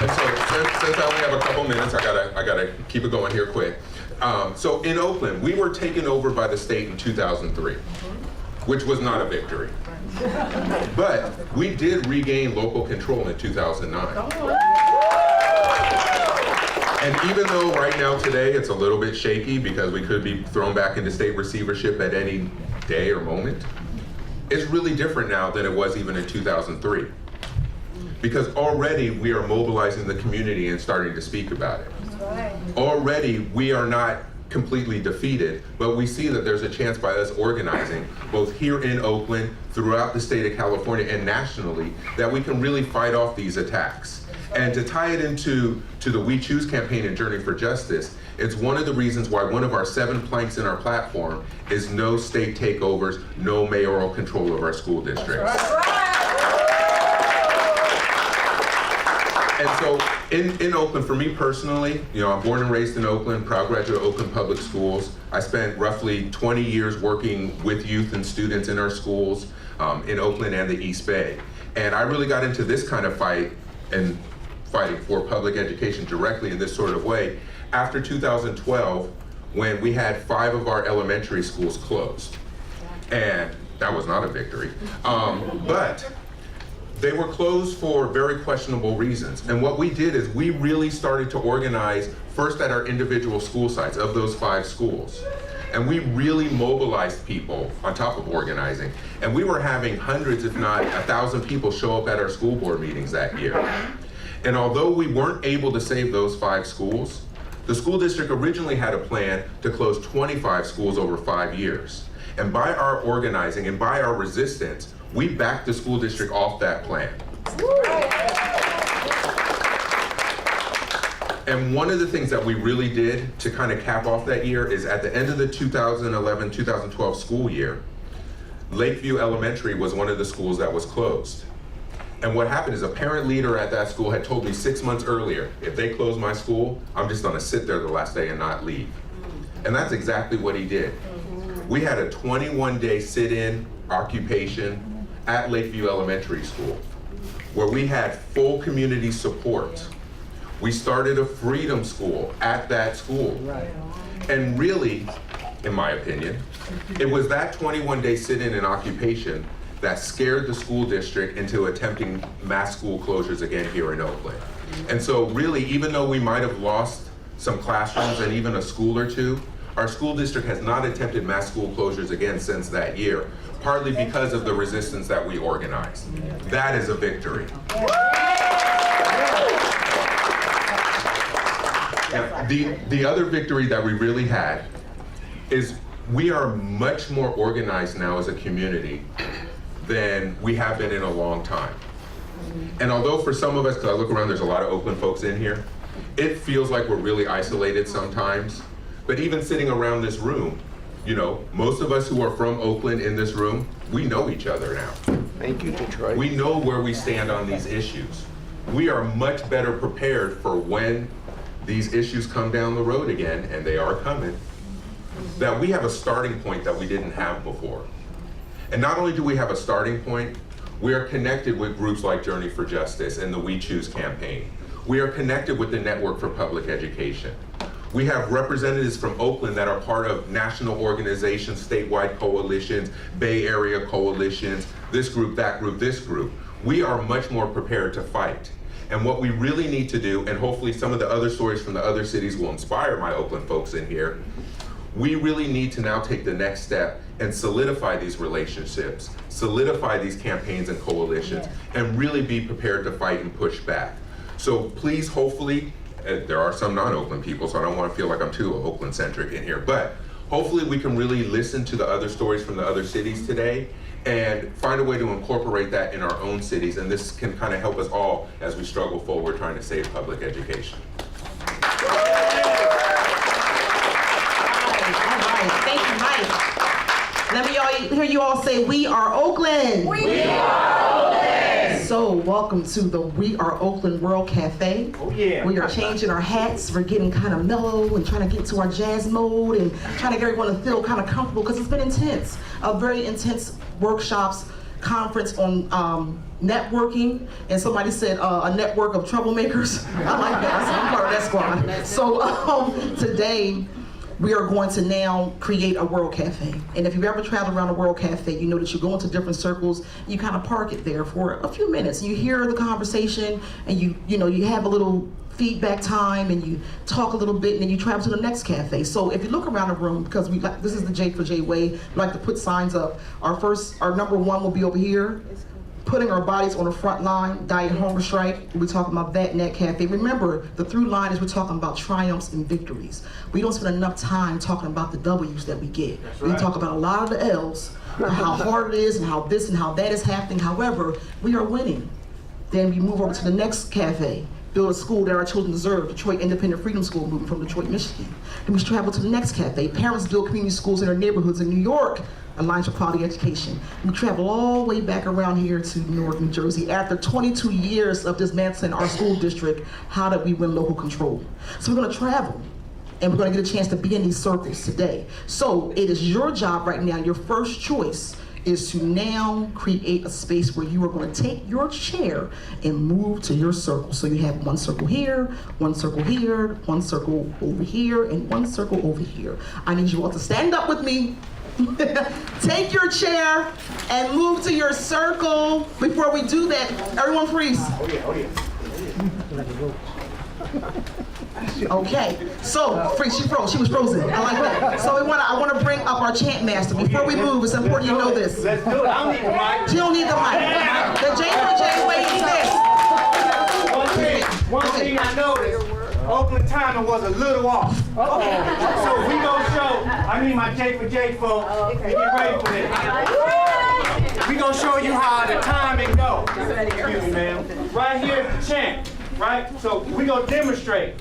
And so since I only have a couple minutes, I gotta keep it going here quick. So in Oakland, we were taken over by the state in 2003, which was not a victory. But we did regain local control in 2009. And even though right now today it's a little bit shaky because we could be thrown back into state receivership at any day or moment, it's really different now than it was even in 2003. Because already we are mobilizing the community and starting to speak about it. Already we are not completely defeated, but we see that there's a chance by us organizing, both here in Oakland, throughout the state of California, and nationally, that we can really fight off these attacks. And to tie it into the We Choose campaign and Journey for Justice, it's one of the reasons why one of our 7 planks in our platform is no state takeovers, no mayoral control of our school districts. And so in Oakland, for me personally, I'm born and raised in Oakland, proud graduate of Oakland Public Schools. I spent roughly 20 years working with youth and students in our schools in Oakland and the East Bay. And I really got into this kind of fight and fighting for public education directly in this sort of way after 2012, when we had 5 of our elementary schools closed. And that was not a victory. But they were closed for very questionable reasons. And what we did is we really started to organize first at our individual school sites of those 5 schools. And we really mobilized people on top of organizing. And we were having hundreds, if not 1,000 people show up at our school board meetings that year. And although we weren't able to save those 5 schools, the school district originally had a plan to close 25 schools over 5 years. And by our organizing and by our resistance, we backed the school district off that plan. And one of the things that we really did to kind of cap off that year is at the end of the 2011-2012 school year, Lakeview Elementary was one of the schools that was closed. And what happened is a parent leader at that school had told me 6 months earlier, if they close my school, I'm just gonna sit there the last day and not leave. And that's exactly what he did. We had a 21-day sit-in occupation at Lakeview Elementary School, where we had full community support. We started a freedom school at that school. And really, in my opinion, it was that 21-day sit-in and occupation that scared the school district into attempting mass school closures again here in Oakland. And so really, even though we might have lost some classrooms and even a school or two, our school district has not attempted mass school closures again since that year, partly because of the resistance that we organized. That is a victory. Now, the other victory that we really had is we are much more organized now as a community than we have been in a long time. And although for some of us, because I look around, there's a lot of Oakland folks in here, it feels like we're really isolated sometimes. But even sitting around this room, most of us who are from Oakland in this room, we know each other now. Thank you, Detroit. We know where we stand on these issues. We are much better prepared for when these issues come down the road again, and they are coming, that we have a starting point that we didn't have before. And not only do we have a starting point, we are connected with groups like Journey for Justice and the We Choose campaign. We are connected with the Network for Public Education. We have representatives from Oakland that are part of national organizations, statewide coalitions, Bay Area coalitions, this group, that group, this group. We are much more prepared to fight. And what we really need to do, and hopefully some of the other stories from the other cities will inspire my Oakland folks in here, we really need to now take the next step and solidify these relationships, solidify these campaigns and coalitions, and really be prepared to fight and push back. So please, hopefully, there are some non-Oakland people, so I don't want to feel like I'm too Oakland-centric in here, but hopefully we can really listen to the other stories from the other cities today and find a way to incorporate that in our own cities, and this can kind of help us all as we struggle forward trying to save public education. Let me hear you all say, we are Oakland. We are Oakland. So welcome to the We Are Oakland World Cafe. Oh yeah. We are changing our hats. We're getting kind of mellow and trying to get to our jazz mode and trying to get everyone to feel kind of comfortable because it's been intense. Very intense workshops, conference on networking, and somebody said a network of troublemakers. I like that. So I'm part of that squad. So today, we are going to now create a World Cafe. And if you've ever traveled around a World Cafe, you know that you go into different circles, you kind of park it there for a few minutes. You hear the conversation, and you have a little feedback time, and you talk a little bit, and then you travel to the next cafe. So if you look around the room, because this is the J for J way, we like to put signs up. Our number one will be over here. Putting our bodies on the front line, diet hunger strike. We're talking about that in that cafe. Remember, the through line is we're talking about triumphs and victories. We don't spend enough time talking about the W's that we get. We talk about a lot of the L's, how hard it is and how this and how that is happening. However, we are winning. Then we move over to the next cafe. Build a school that our children deserve, Detroit Independent Freedom School, moving from Detroit, Michigan. Then we travel to the next cafe. Parents build community schools in their neighborhoods in New York, Alliance for Quality Education. We travel all the way back around here to Newark, New Jersey. After 22 years of dismantling our school district, how did we win local control? So we're gonna travel, and we're gonna get a chance to be in these circles today. So it is your job right now, your first choice is to now create a space where you are going to take your chair and move to your circle. So you have one circle here, one circle here, one circle over here, and one circle over here. I need you all to stand up with me. Take your chair and move to your circle. Before we do that, everyone freeze. Okay, so she froze. She was frozen. I like that. So I want to bring up our chant master. Before we move, it's important you know this. Let's do it. I don't need the mic. She don't need the mic. The J for J way is this. One thing I noticed, Oakland timing was a little off. So we gonna show. I need my J for J folks. Get ready for this. We gonna show you how the timing goes. Excuse me, ma'am. Right here is the chant. Right? So we gonna demonstrate.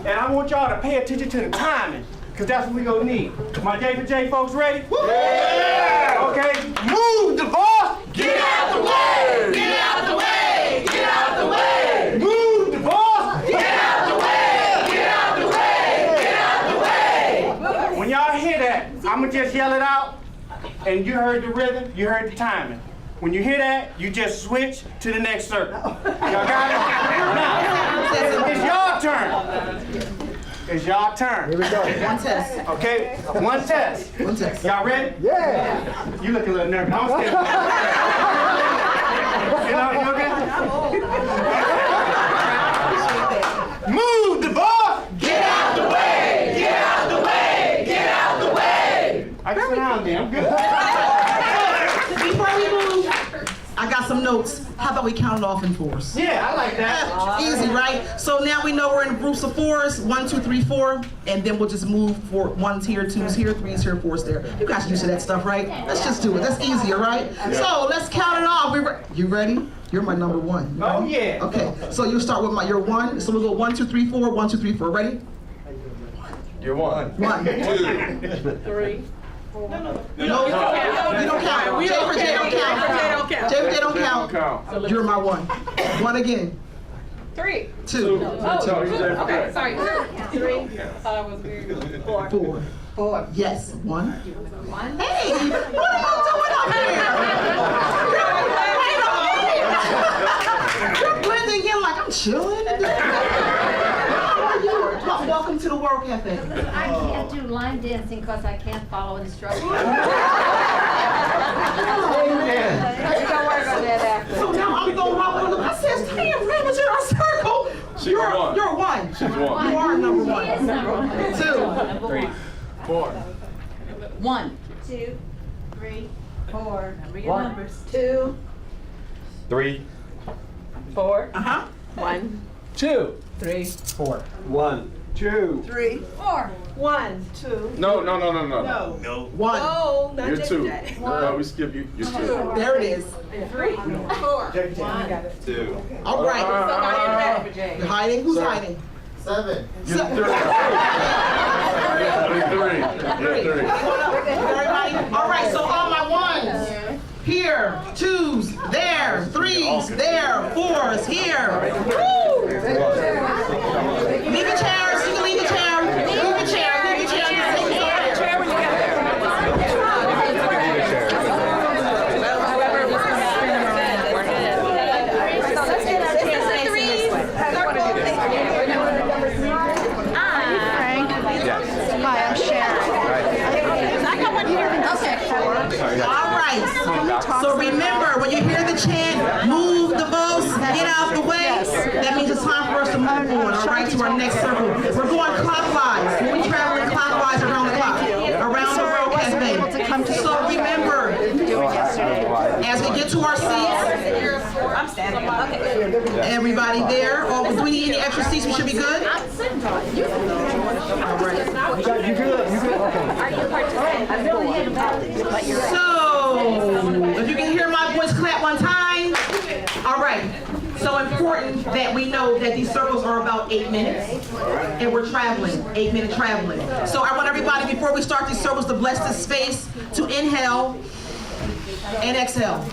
And I want y'all to pay attention to the timing, because that's what we gonna need. My J for J folks ready? Yeah! Okay, move the boss! Get out the way! Get out the way! Get out the way! Move the boss! Get out the way! Get out the way! Get out the way! When y'all hear that, I'ma just yell it out, and you heard the rhythm, you heard the timing. When you hear that, you just switch to the next circle. Y'all got it? Now, it's your turn. It's your turn. Here we go. One test. Okay, one test. One test. Y'all ready? Yeah. You look a little nervous. I'm scared. You okay? Move the ball. Get out the way! Get out the way! Get out the way! I can sit down there. I'm good. Before we move, I got some notes. How about we count it off in fours? Yeah, I like that. Easy, right? So now we know we're in groups of fours, 1, 2, 3, 4, and then we'll just move for 1's here, 2's here, 3's here, 4's there. You guys are used to that stuff, right? Let's just do it. That's easier, right? So let's count it off. You ready? You're my number one. Oh yeah. Okay. So you start with your one. So we'll go 1, 2, 3, 4. 1, 2, 3, 4. Ready? You're one. 1, 2, 3. No, you don't count. J for J don't count. J for J don't count. You're my one. 1 again. 3. 2. Okay, sorry. 3. Was weird. 4. 4. Yes. 1. Hey, what are you doing up here? You're blending in like I'm chilling. How are you? Welcome to the World Cafe. I can't do line dancing because I can't follow instructions. We're gonna work on that after. So now I'm going out with I says, damn, man, but you're our circle. You're one. She's one. You are number He is one. number one. 2. 3. 4. 1, 2, 3, 4. Number your numbers. 2. 3. 4. 1, 2, 3. 4, 1, 2, 3. 4. 1, 2. No. 1. Oh, not You're just 2. that. No, we skip you. You're 2. There it is. 3. 4. 2. All right. Somebody in red. You're hiding? Who's hiding? 7. You're 3. You're 3. Everybody? All right, so all my ones. Here, 2s, there, 3s, there, 4s, here. Woo! Leave the chairs, you can leave the chair. Leave the chair, leave the chair. That means it's time for us to move on, all right, to our next circle. We're going clockwise. We're traveling clockwise around the clock, around the World Cafe. So remember, as we get to our seats, I'm standing. Okay. everybody there, or do we need any extra seats? We should be good? I'm sitting. You good? You good? Okay. Are you participating? I really hit about it, but you're So, if you can hear my voice clap one time. All right. So important that we know that these circles are about 8 minutes, and we're traveling, 8-minute traveling. So I want everybody, before we start these circles, to bless this space, to inhale and exhale,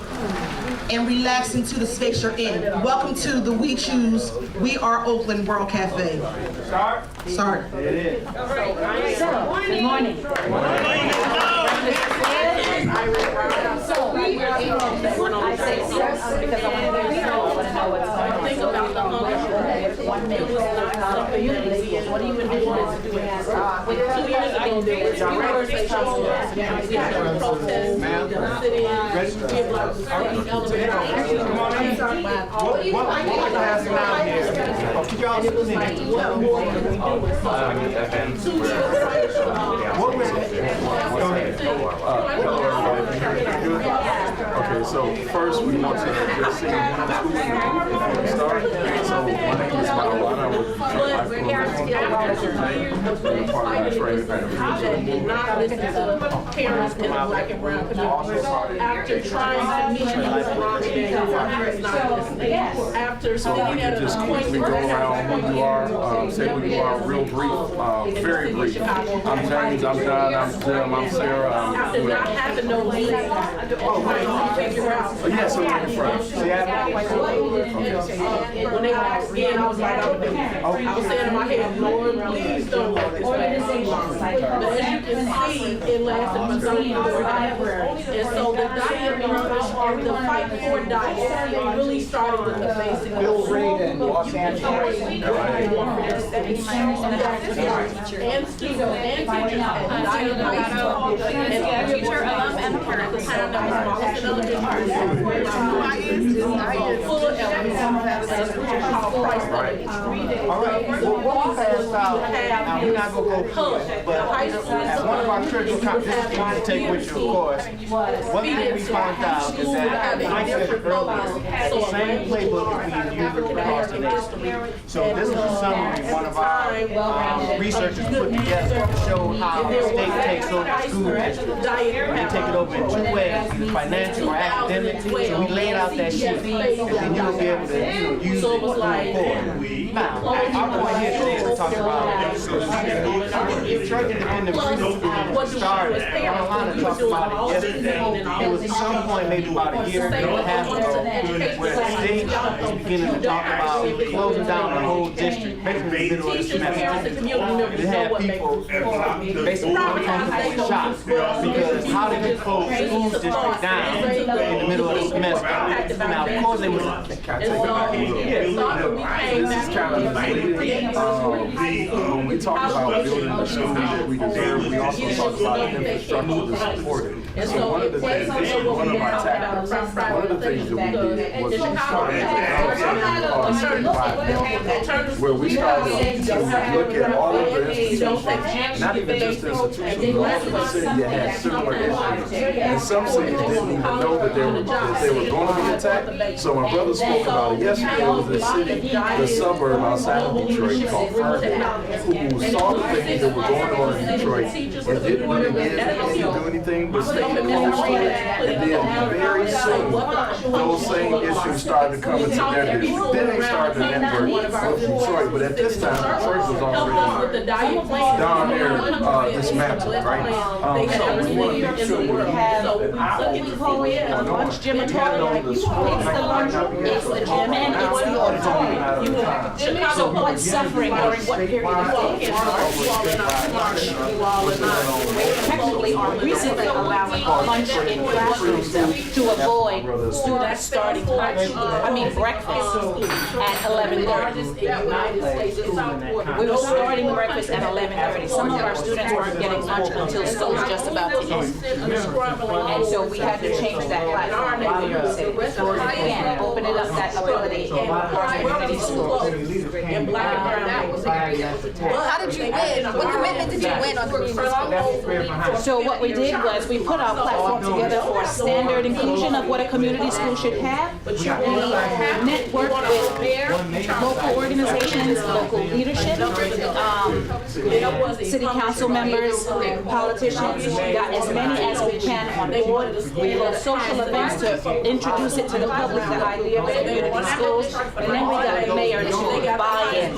and relax into the space you're in. Welcome to the We Choose We Are Oakland World Cafe. Start. It is. Good morning. So we are able to say yes because I want to know what's going on. Think about the hunger. 1 minute. What are you going to do? What are you going to do? 2 years ago, there was deforestation. We had a protest. We had to sit in. We had like elevator. What class now here? Could y'all And it was like, what more can we do? So, 2 years What was it? Go ahead. Okay, so first we want to just see one school before we start. So my name is Marwan. I was did not listen to parents in the black and brown community. After trying to meet with Ron after speaking at a just quickly go around who you are, say who you are real brief, very brief. I'm James, I'm John, I'm Jim, I'm Sarah, after not having no lead, figure out. yeah, so where you from? When they asked again, I was like, I was saying in my head, Lord, please don't let this last too long. But as you can see, it lasted for 30 years. And so the diet movement, the fight for diet, really started with the basic Bill Reid in Los Angeles. and students and teachers and diet and teacher and a parent. The time that was full of elements called price limits. All right, well, what we passed out, now we're not going to go through it, but at one of our church conferences, you can take with you, of course, one thing we found out is that, like I said earlier, the same playbook is being used across the nation. So this is a summary one of our researchers put together to show how the state takes over school district. They take it over in 2 ways, either financial or academic. So we laid out that sheet, and then you'll be able to use it going forward. Now, our point here today is to talk about if church independent preschool started. I want to talk about it yesterday. It was at some point, maybe about a year and a half ago, where the state was beginning to talk about closing down the whole district, basically in the middle of the semester. It had people basically becoming shocked because how did you close the school district down in the middle of the semester? Now, of course, it was. This is kind of misleading. When we talk about building the schools that we deserve, we also talk about the infrastructure to support it. So one of the things, this is one of our tactics. One of the things that we did was we started where we started to look at all of the institutions, not even just institutions, but also the city that had similar issues. And some cities didn't even know that they were going to be attacked. So my brother spoke about it yesterday. It was the city, the suburb outside of Detroit called Ferndale, who saw the things that were going on in Detroit and didn't really do anything but stay close to it. And then very soon, those same issues started to come into their district. Then they started to network with Detroit, but at this time, Detroit was already down there dismantled, right? So we want to make sure we have an eye on what's going on. Jim and Taylor, it's the lunchroom, it's the gym, and it's the auditorium. So what's suffering during what period of time? Technically, are recently allowing lunch in classrooms to avoid students starting breakfast at 11:30. We were starting breakfast at 11:30. Some of our students weren't getting lunch until school was just about to end. And so we had to change that platform while we were sitting. Again, opening up that ability in our community school. in black and brown neighborhoods. How did you win? What commitment did you win on community school? So what we did was we put our platform together for standard inclusion of what a community school should have. We networked with local organizations, local leadership, city council members, politicians. We got as many as we can on board. We held social events to introduce it to the public, the idea of community schools. And then we got the mayor to buy in.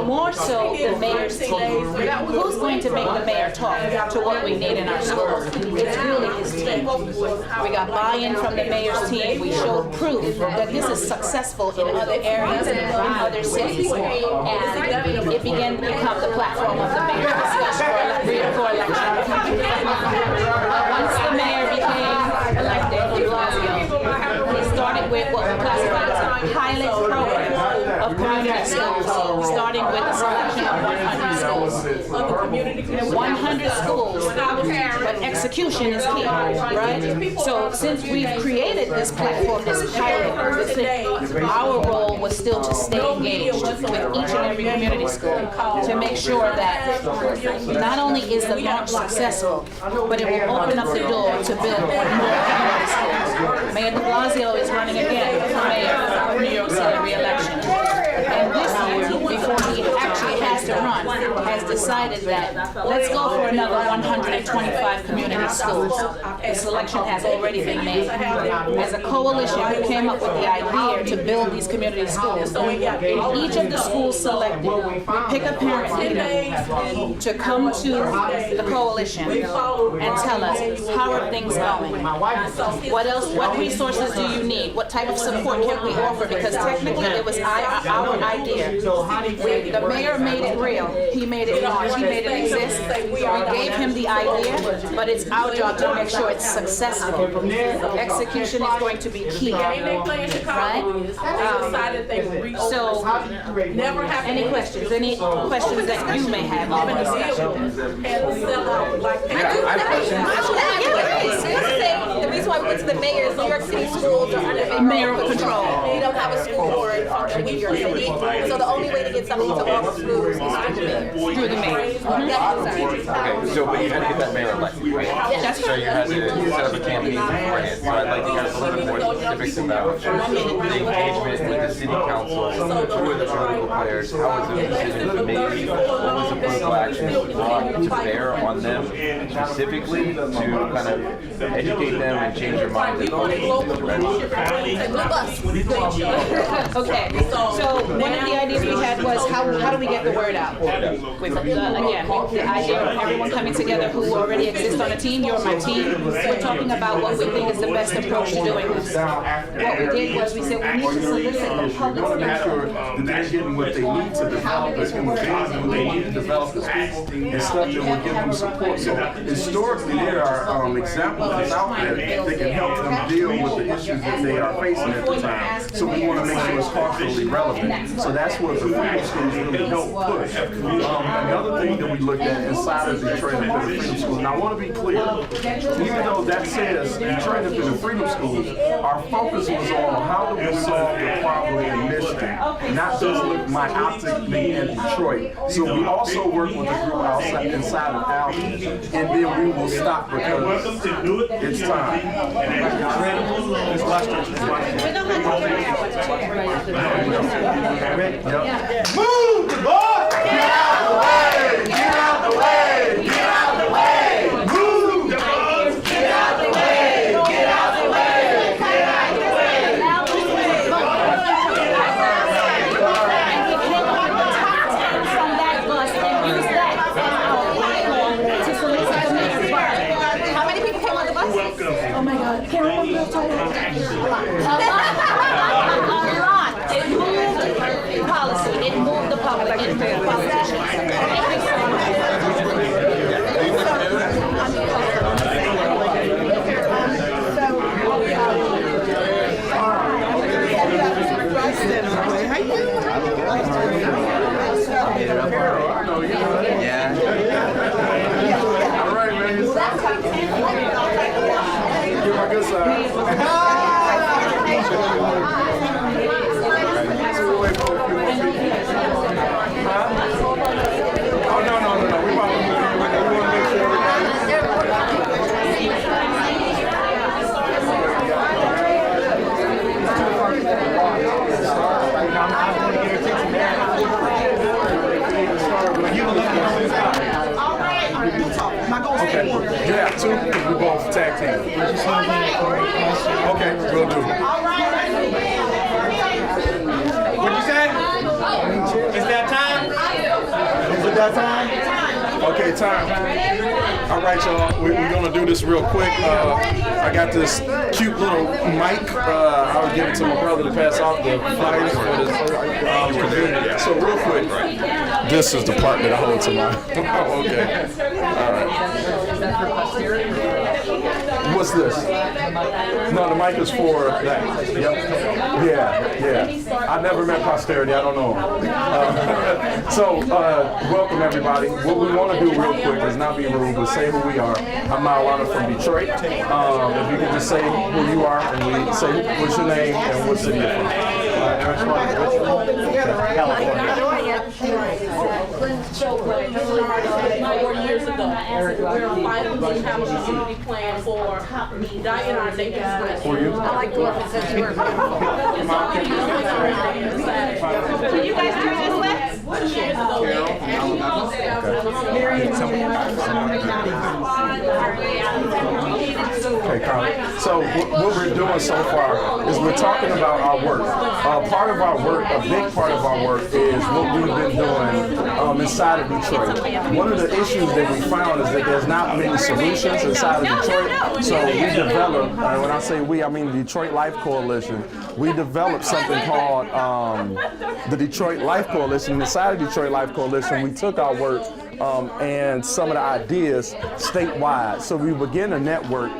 More so the mayor's team. Who's going to make the mayor talk to what we need in our schools? It's really his team. We got buy-in from the mayor's team. We showed proof that this is successful in other areas and in other cities. And it began to become the platform of the mayor's discussion for election. Once the mayor became elected, de Blasio, he started with what we classified as a pilot program of community schools, starting with the selection of 100 schools. 100 schools, but execution is key, right? So since we've created this platform, this pilot, this thing, our role was still to stay engaged with each and every community school to make sure that not only is the launch successful, but it will open up the door to build more community schools. Mayor de Blasio is running again for mayor of New York City re-election. And this year, before he actually has to run, has decided that let's go for another 125 community schools. The selection has already been made. As a coalition, we came up with the idea to build these community schools. In each of the schools selected, we pick a parent leader to come to the coalition and tell us, how are things going? What else, what resources do you need? What type of support can we offer? Because technically it was our idea. The mayor made it real. He made it launch. He made it exist. We gave him the idea, but it's our job to make sure it's successful. Execution is going to be key, right? So, any questions? Any questions that you may have? Open discussion. The reason why we went to the mayor is New York City schools are under mayoral control. We don't have a school board function in New York City. So the only way to get something to all the schools is through the mayor. Through the mayor. Okay, so but you had to get that mayor elected, right? That's So you had to set up a campaign beforehand. So I'd like to get a little bit more specifics about the engagement with the city council, who are the political players, how was the decision made, what was the political action brought to bear on them specifically to kind of educate them and change their minds and Okay, so one of the ideas we had was how do we get the word out? With again, the idea of everyone coming together who already exists on a team. You're my team. We're talking about what we think is the best approach to doing this. What we did was we said we need to solicit the public to make sure that they're getting what they need to develop the schools, what they need to develop the schools, and stuff that will give them support. So historically, there are examples that's out there that can help them deal with the issues that they are facing at the time. So we want to make sure it's culturally relevant. So that's what the freedom schools really help push. Another thing that we looked at inside of the training for the freedom schools, and I want to be clear, even though that says the training for the freedom schools, our focus was on how do we solve the problem in Michigan, not just look myopically in Detroit. So we also work with a group outside inside of Albany, and then we will stop because it's time. Let's watch this. Move the boy! Get out the way! Get out the way! Get out the way! Move the boy! Get out the way! Get out the way! Get out the way! And we came up with the top 10 from that bus and used that as our platform to solicit the mayor's vote. How many people came on the bus? Oh my God, can't remember the total. A lot. It moved policy. It moved Will do. What'd you say? Is that time? Is it that time? Okay, time. All right, y'all. We're gonna do this real quick. I got this cute little mic. I would give it to my brother to pass off the flyers for this community. So real quick, this is the part that I hold to my. Oh, okay. All right. What's this? No, the mic is for that. Yep. Yeah. I never met posterity. I don't know. So, welcome everybody. What we want to do real quick is not be rude, but say who we are. I'm Maulana from Detroit. If you could just say who you are, and we say what's your name and what city you're from. California. 4 years ago, we're finally having a community plan for Diane, our neighborhood. For you? I like the one that says we're Can you guys turn this way? 2 years ago, Okay, Carly. So what we're doing so far is we're talking about our work. Part of our work, a big part of our work, is what we've been doing inside of Detroit. One of the issues that we found is that there's not many solutions inside of Detroit. So we developed, when I say we, I mean the Detroit Life Coalition. We developed something called the Detroit Life Coalition. Inside of Detroit Life Coalition, we took our work and some of the ideas statewide. So we began a network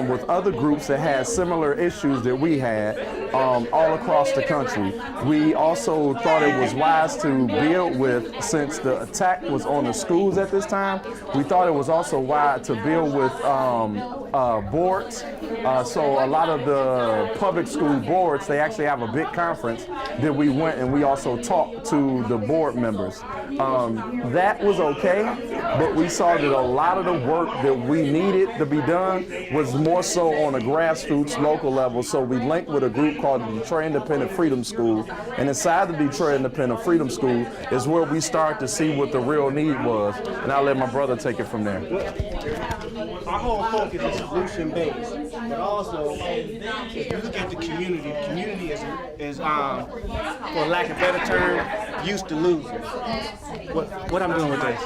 with other groups that had similar issues that we had all across the country. We also thought it was wise to build with, since the attack was on the schools at this time, we thought it was also wise to build with boards. So a lot of the public school boards, they actually have a big conference that we went and we also talked to the board members. That was okay, but we saw that a lot of the work that we needed to be done was more so on a grassroots local level. So we linked with a group called the Detroit Independent Freedom School, and inside the Detroit Independent Freedom School is where we started to see what the real need was, and I'll let my brother take it from there. Our whole focus is solution-based, but also, if you look at the community is for lack of a better term, used to losing. What I'm doing with this?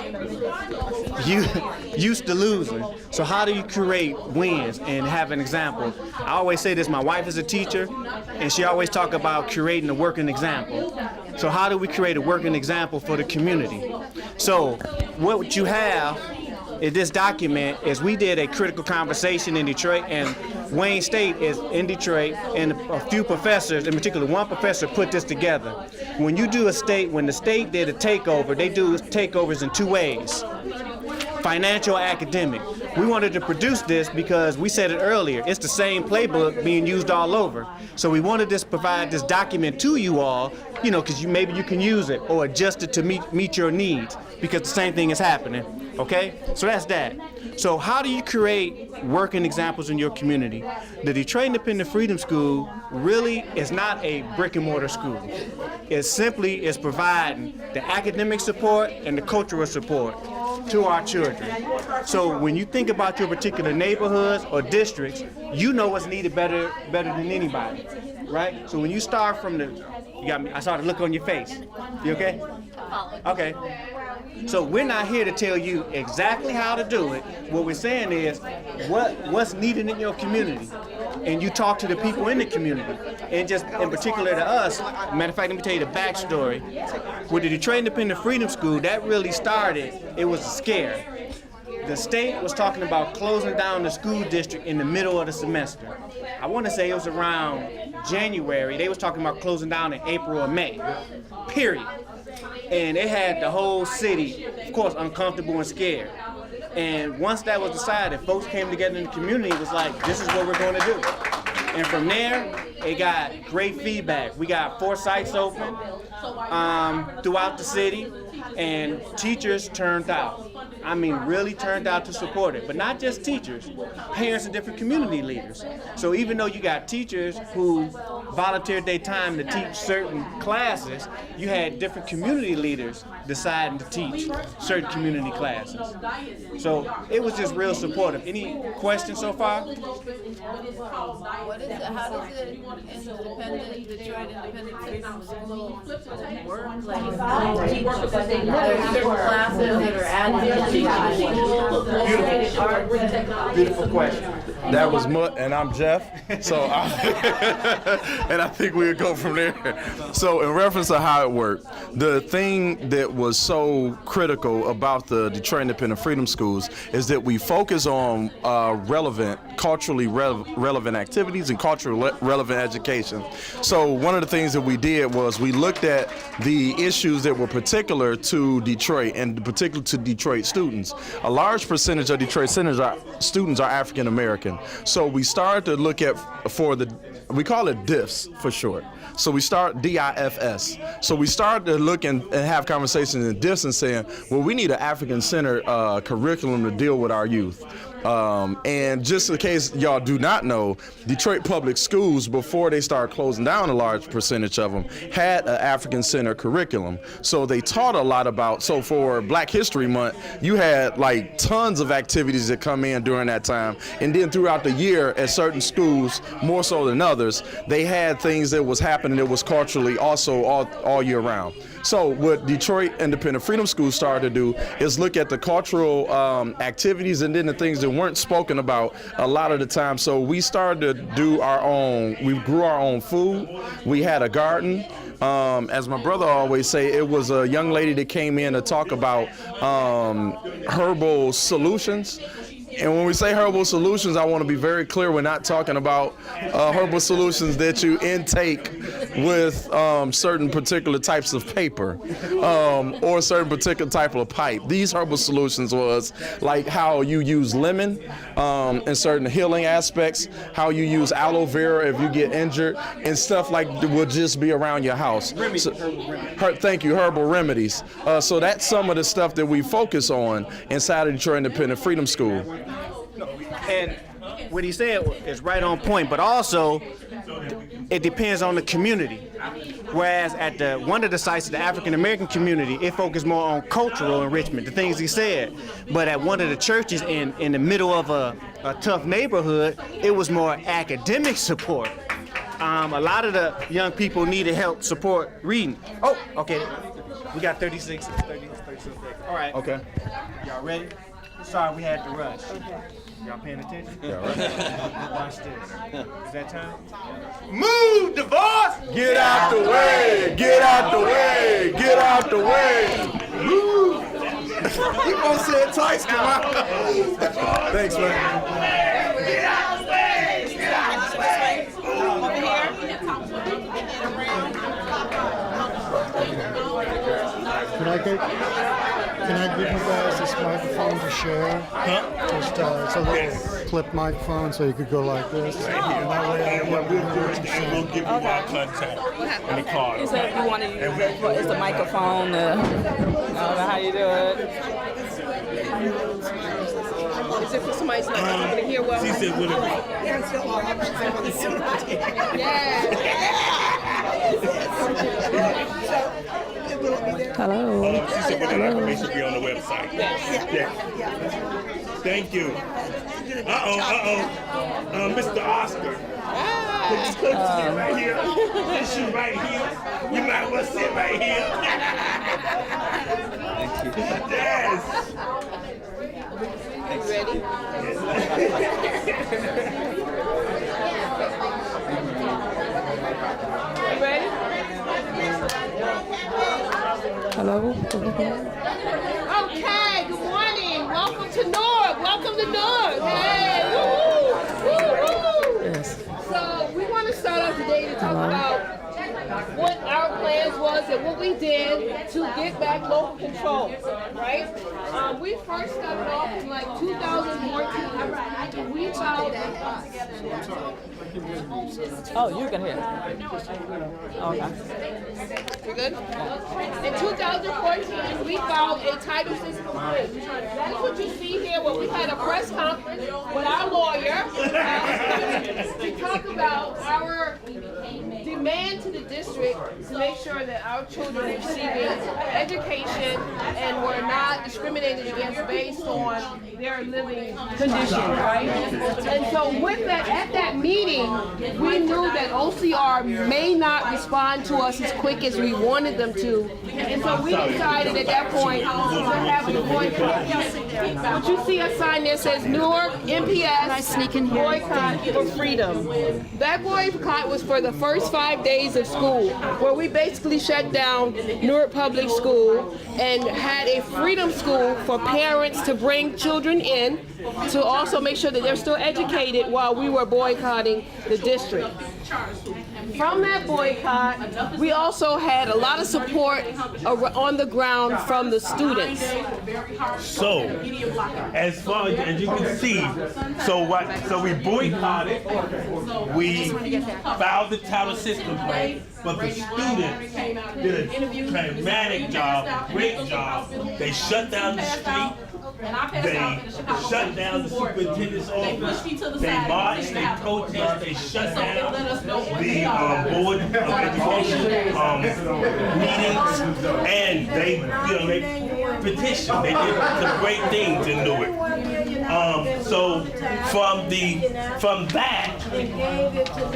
Used to losing. So how do you create wins and have an example? I always say this, my wife is a teacher, and she always talk about creating a working example. So how do we create a working example for the community? So what you have in this document is we did a critical conversation in Detroit, and Wayne State is in Detroit, and a few professors, in particular one professor, put this together. When you do when the state did a takeover, they do takeovers in two ways: financial, academic. We wanted to produce this because we said it earlier, it's the same playbook being used all over. So we wanted to provide this document to you all, because maybe you can use it or adjust it to meet your needs, because the same thing is happening. Okay, so that's that. So how do you create working examples in your community? The Detroit Independent Freedom School really is not a brick and mortar school. It simply is providing the academic support and the cultural support to our children. So when you think about your particular neighborhoods or districts, you know what's needed better than anybody, right? So when you start from I saw the look on your face. You okay? Okay. So we're not here to tell you exactly how to do it. What we're saying is what's needed in your community. And you talk to the people in the community. And just in particular to us, matter of fact, let me tell you the backstory. With the Detroit Independent Freedom School, that really started, it was a scare. The state was talking about closing down the school district in the middle of the semester. I want to say it was around January. They was talking about closing down in April or May, period. And it had the whole city, of course, uncomfortable and scared. And once that was decided, folks came together in the community. It was like, this is what we're going to do. And from there, it got great feedback. We got 4 sites open throughout the city, and teachers turned out. I mean, really turned out to support it. But not just teachers, parents and different community leaders. So even though you got teachers who volunteered their time to teach certain classes, you had different community leaders deciding to teach certain community classes. So it was just real supportive. Any questions so far? What is it? How does it independent Detroit Independent Freedom School work? Like, different classes that are added. Beautiful question. That was and I'm Jeff. So, and I think we'll go from there. So, in reference to how it worked, the thing that was so critical about the Detroit Independent Freedom Schools is that we focus on culturally relevant activities and culturally relevant education. So, one of the things that we did was we looked at the issues that were particular to Detroit and particular to Detroit students. A large percentage of Detroit students are African American. So we started to look at we call it DIFs for short. So we start DIFS. So we started to look and have conversations in DIFs and saying, well, we need an African-centered curriculum to deal with our youth. And just in case y'all do not know, Detroit Public Schools, before they started closing down, a large percentage of them had an African-centered curriculum. So they taught a lot about, so for Black History Month, you had like tons of activities that come in during that time. And then throughout the year at certain schools, more so than others, they had things that was happening that was culturally also all year round. So what Detroit Independent Freedom Schools started to do is look at the cultural activities and then the things that weren't spoken about a lot of the time. So we started to do we grew our own food. We had a garden. As my brother always say, it was a young lady that came in to talk about herbal solutions. And when we say herbal solutions, I want to be very clear, we're not talking about herbal solutions that you intake with certain particular types of paper or certain particular type of pipe. These herbal solutions was like how you use lemon in certain healing aspects, how you use aloe vera if you get injured, and stuff like that will just be around your house. So, thank you, herbal remedies. So that's some of the stuff that we focus on inside of Detroit Independent Freedom School. And what he said is right on point, but also it depends on the community. Whereas at one of the sites of the African American community, it focused more on cultural enrichment, the things he said. But at one of the churches in the middle of a tough neighborhood, it was more academic support. A lot of the young people needed help support reading. Oh, okay. We got 36 seconds. All right. Okay. Y'all ready? Sorry, we had to rush. Y'all paying attention? Yeah, right. Watch this. Is that time? Move, divorce! Get out the way! Get out the way! Get out the way! Move! You gonna say it twice, come on. Thanks, man. Get out the way! Get out the way! Over here. Can I give you guys this microphone to share? Huh? Just it's a little clip microphone, so you could go like this. Right here. And what we'll do is we'll give you our contact and the card. He said if you want to use it, it's the microphone. I don't know how you do it. Is it for somebody's not able to hear well? She said, what Hello. She said, well, that information will be on the website. Yes. Thank you. Mr. Oscar. Put this sit right here. This shoe right here. You might as well sit right here. Yes. Ready? You ready? Hello. Okay, good morning. Welcome to North. Welcome to North. Hey, woo-hoo. Yes. So we want to start off today to talk about what our plans was and what we did to get back local control, right? We first started off in like 2014. We filed. Oh, you can hear. Okay. You good? In 2014, we filed a Title VI complaint. That is what you see here, where we had a press conference with our lawyer to talk about our demand to the district to make sure that our children are receiving education and were not discriminated against based on their living conditions, right? And so with that, at that meeting, we knew that OCR may not respond to us as quick as we wanted them to. And so we decided at that point to have a boycott. What you see a sign there says Newark MPS boycott for freedom. That boycott was for the first 5 days of school, where we basically shut down Newark Public School and had a freedom school for parents to bring children in to also make sure that they're still educated while we were boycotting the district. From that boycott, we also had a lot of support on the ground from the students. So, as far as you can see, so we boycotted, we filed the title system complaint, but the students did a dramatic job, great job. They shut down the street. They shut down the superintendent's office. They marched, they protested, they shut down the board of education meetings, and they petitioned. They did some great things in Newark. So from that,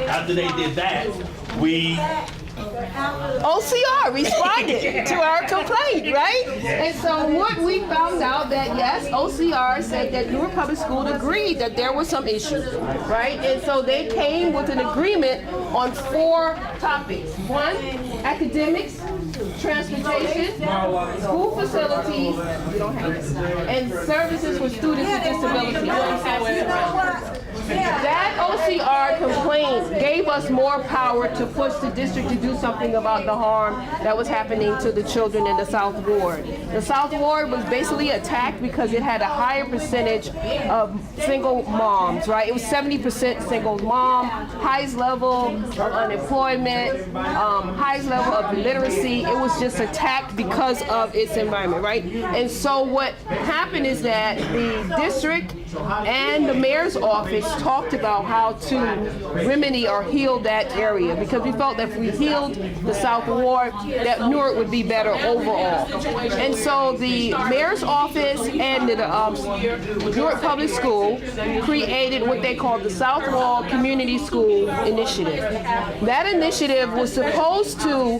after they did that, OCR responded to our complaint, right? And so what we found out that yes, OCR said that Newark Public School agreed that there were some issues, right? And so they came with an agreement on 4 topics. 1, academics, transportation, school facilities, and services for students with disabilities. That OCR complaint gave us more power to push the district to do something about the harm that was happening to the children in the South Ward. The South Ward was basically attacked because it had a higher percentage of single moms, right? It was 70% single mom, highest level of unemployment, highest level of literacy. It was just attacked because of its environment, right? And so what happened is that the district and the mayor's office talked about how to remedy or heal that area, because we felt that if we healed the South Ward, that Newark would be better overall. And so the mayor's office and the Newark Public School created what they called the South Wall Community School Initiative. That initiative was supposed to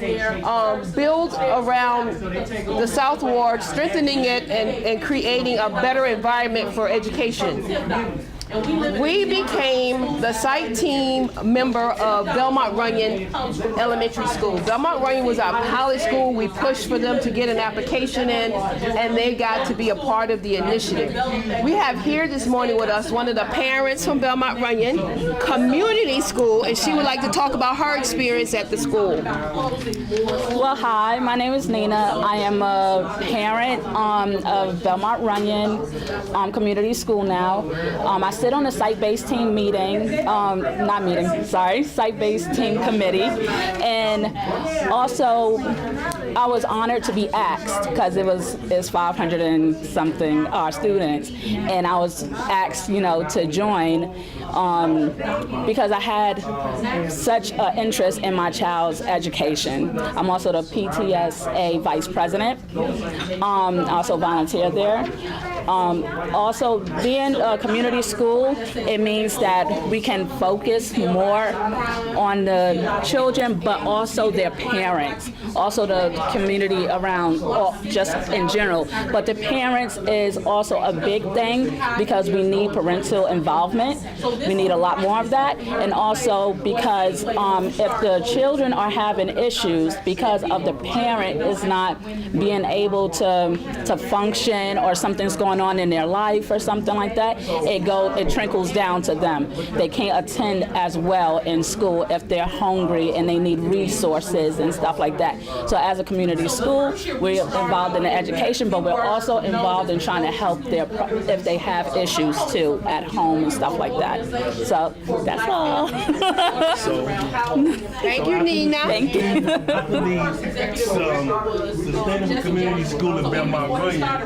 build around the South Ward, strengthening it and creating a better environment for education. We became the site team member of Belmont Runyon Elementary School. Belmont Runyon was our pilot school. We pushed for them to get an application in, and they got to be a part of the initiative. We have here this morning with us one of the parents from Belmont Runyon Community School, and she would like to talk about her experience at the school. Well, hi, my name is Nina. I am a parent of Belmont Runyon Community School now. I sit on the site-based team site-based team committee, and also I was honored to be asked, because it's 500 and something students, and I was asked, to join because I had such an interest in my child's education. I'm also the PTSA vice president. I also volunteer there. Also, being a community school, it means that we can focus more on the children, but also their parents, also the community around, just in general. But the parents is also a big thing, because we need parental involvement. We need a lot more of that. And also because if the children are having issues because of the parent is not being able to function, or something's going on in their life or something like that, it trickles down to them. They can't attend as well in school if they're hungry and they need resources and stuff like that. So as a community school, we're involved in the education, but we're also involved in trying to help if they have issues too at home and stuff like that. organization. So that's all. Thank you, Nina. Thank you. I believe Sustainable Community School in Belmont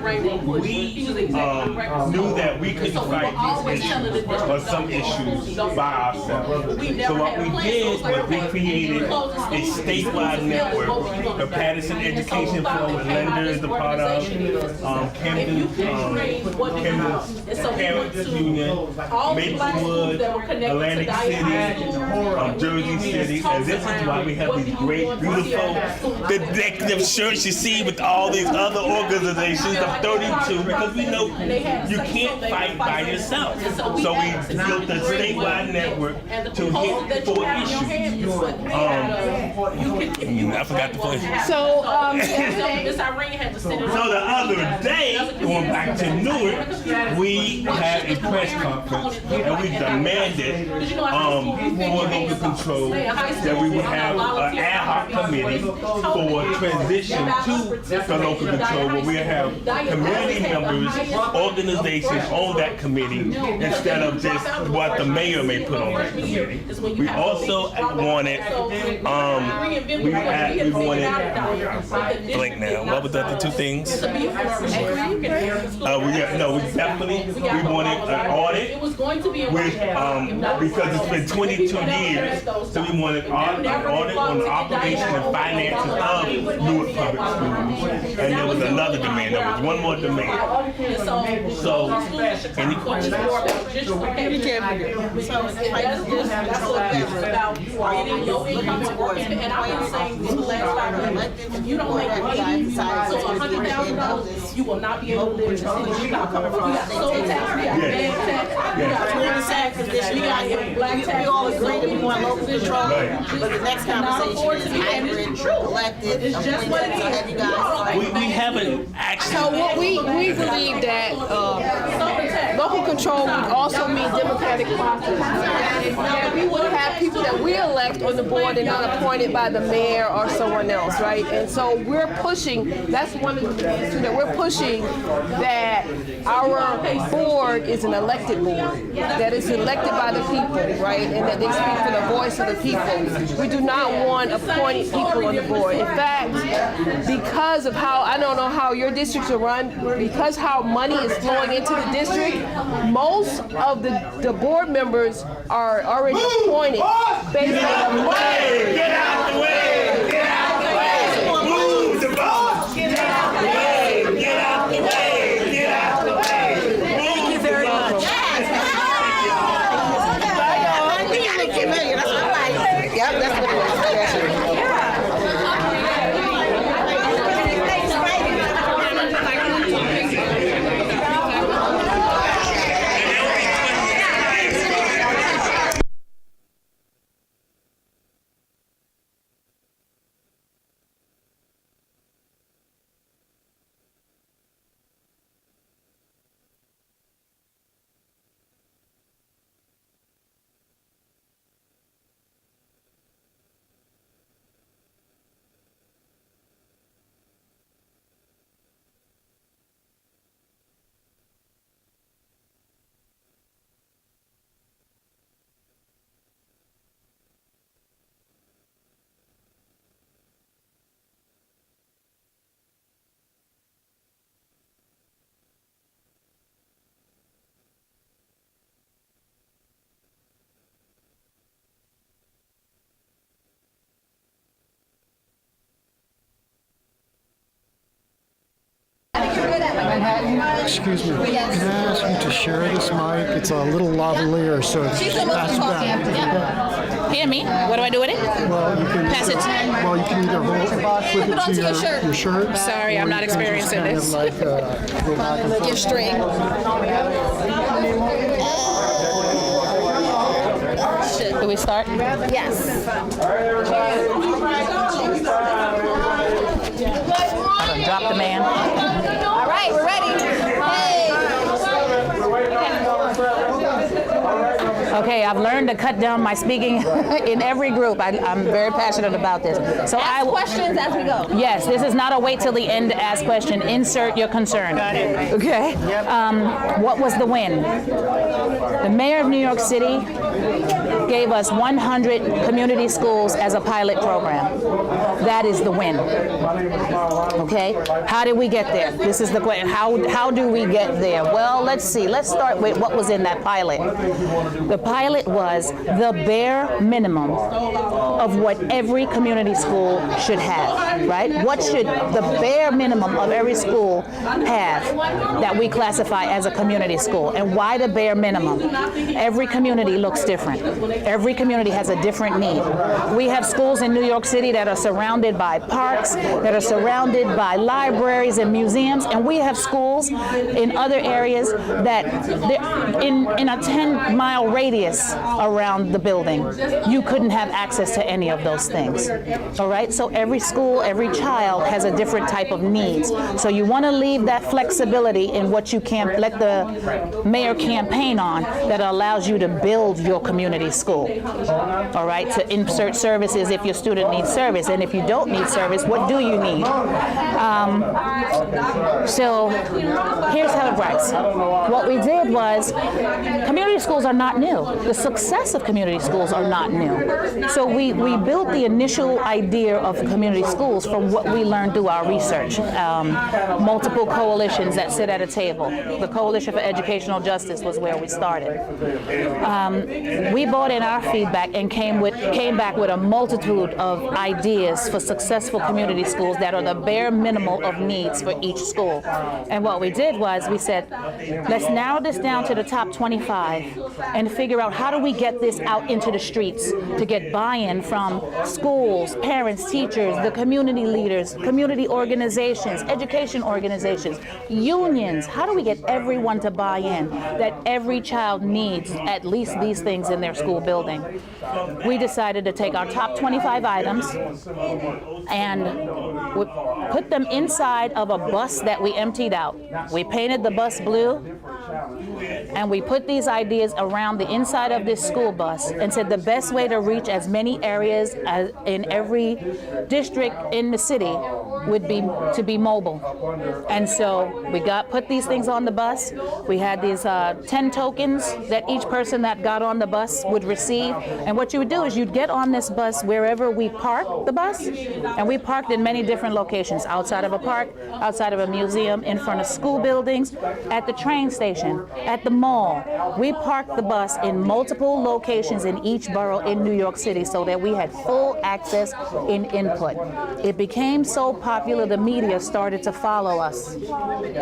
Green, we knew that we couldn't fight these issues or some issues by ourselves. So what we did was we created a statewide network. The Patterson Education Forum with Linda is a part of, Camden Parents Union, Maplewood, Atlantic City, Jersey City, and this is why we have these great, beautiful, the decorative shirts you see with all these other organizations of 32, because we know you can't fight by yourself. So we built a statewide network to hit 4 issues. I forgot the place. So, So the other day, going back to Newark, we had a press conference and we demanded for local control that we would have an ad hoc committee for transition to the local control, where we have community members, organizations on that committee instead of just what the mayor may put on that committee. We also wanted, blank now. What was the other 2 things? We wanted an audit with, because it's been 22 years, so we wanted an audit on the operation and finances of Newark Public Schools. And there was another demand. There was one more demand. So, any questions? You can't and I've been saying this for the last 5 years. If you don't make $100,000, you will not be able to live in the city. You got soul tax, you got bad tax, you got tax, you got black tax. We all agree that we want local control, but the next conversation is hybrid, elected, It's just what it is. you guys. We haven't actually. so what we believe that local control would also mean democratic process. That we would have people that we elect on the board and not appointed by the mayor or someone else, right? And so we're pushing, that's one of the things too, that we're pushing that our board is an elected board, that is elected by the people, right? And that they speak for the voice of the people. We do not want appointed people on the board. In fact, because of how, I don't know how your districts are run, because how money is flowing into the district, most of the board members are already appointed based on the way. Get out the way! Get out the way! Move the ball! Get out the way! Get out the way! Get out the way! Thank you very much. Yep, that's what it was. Excuse me, can I ask you to share this mic? It's a little lavalier, so just pass it back. Hear me? What do I do with it? Well, you can Pass it. Well, you can either flip it to your shirt. Sorry, I'm not experiencing this. Kind of like, go back and forth. Get straight. Do we start? Yes. Drop the man. All right, we're ready. Hey. Okay, I've learned to cut down my speaking in every group. I'm very passionate about this. So Ask questions as we go. Yes, this is not a wait till the end to ask question. Insert your concern. Got it. Okay. What was the win? The mayor of New York City gave us 100 community schools as a pilot program. That is the win. Okay. How did we get there? This is the question. How do we get there? Well, let's see. Let's start with what was in that pilot. The pilot was the bare minimum of what every community school should have, right? What should the bare minimum of every school have that we classify as a community school? And why the bare minimum? Every community looks different. Every community has a different need. We have schools in New York City that are surrounded by parks, that are surrounded by libraries and museums, and we have schools in other areas that in a 10-mile radius around the building, you couldn't have access to any of those things. All right, so every school, every child has a different type of needs. So you want to leave that flexibility in what you can let the mayor campaign on that allows you to build your community school. All right, to insert services if your student needs service, and if you don't need service, what do you need? So here's how it works. What we did was, community schools are not new. The success of community schools are not new. So we built the initial idea of community schools from what we learned through our research. Multiple coalitions that sit at a table. The Coalition for Educational Justice was where we started. We brought in our feedback and came back with a multitude of ideas for successful community schools that are the bare minimum of needs for each school. And what we did was we said, let's narrow this down to the top 25 and figure out how do we get this out into the streets to get buy-in from schools, parents, teachers, the community leaders, community organizations, education organizations, unions. How do we get everyone to buy in that every child needs at least these things in their school building? We decided to take our top 25 items and we put them inside of a bus that we emptied out. We painted the bus blue, and we put these ideas around the inside of this school bus and said the best way to reach as many areas as in every district in the city would be to be mobile. And so we put these things on the bus. We had these 10 tokens that each person that got on the bus would receive. And what you would do is you'd get on this bus wherever we park the bus. And we parked in many different locations, outside of a park, outside of a museum, in front of school buildings, at the train station, at the mall. We parked the bus in multiple locations in each borough in New York City so that we had full access in input. It became so popular, the media started to follow us.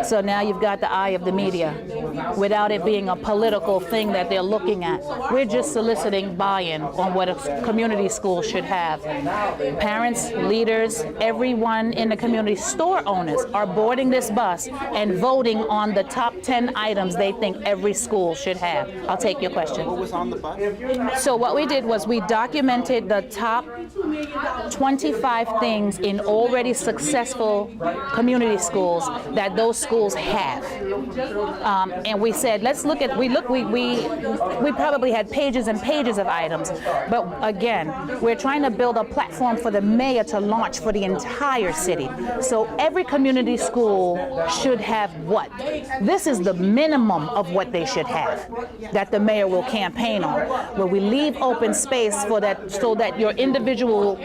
So now you've got the eye of the media without it being a political thing that they're looking at. We're just soliciting buy-in on what a community school should have. Parents, leaders, everyone in the community, store owners are boarding this bus and voting on the top 10 items they think every school should have. I'll take your question. What was on the bus? So what we did was we documented the top 25 things in already successful community schools that those schools have. And we said, let's look at, we probably had pages and pages of items, but again, we're trying to build a platform for the mayor to launch for the entire city. So every community school should have what? This is the minimum of what they should have that the mayor will campaign on, where we leave open space for that so that your individual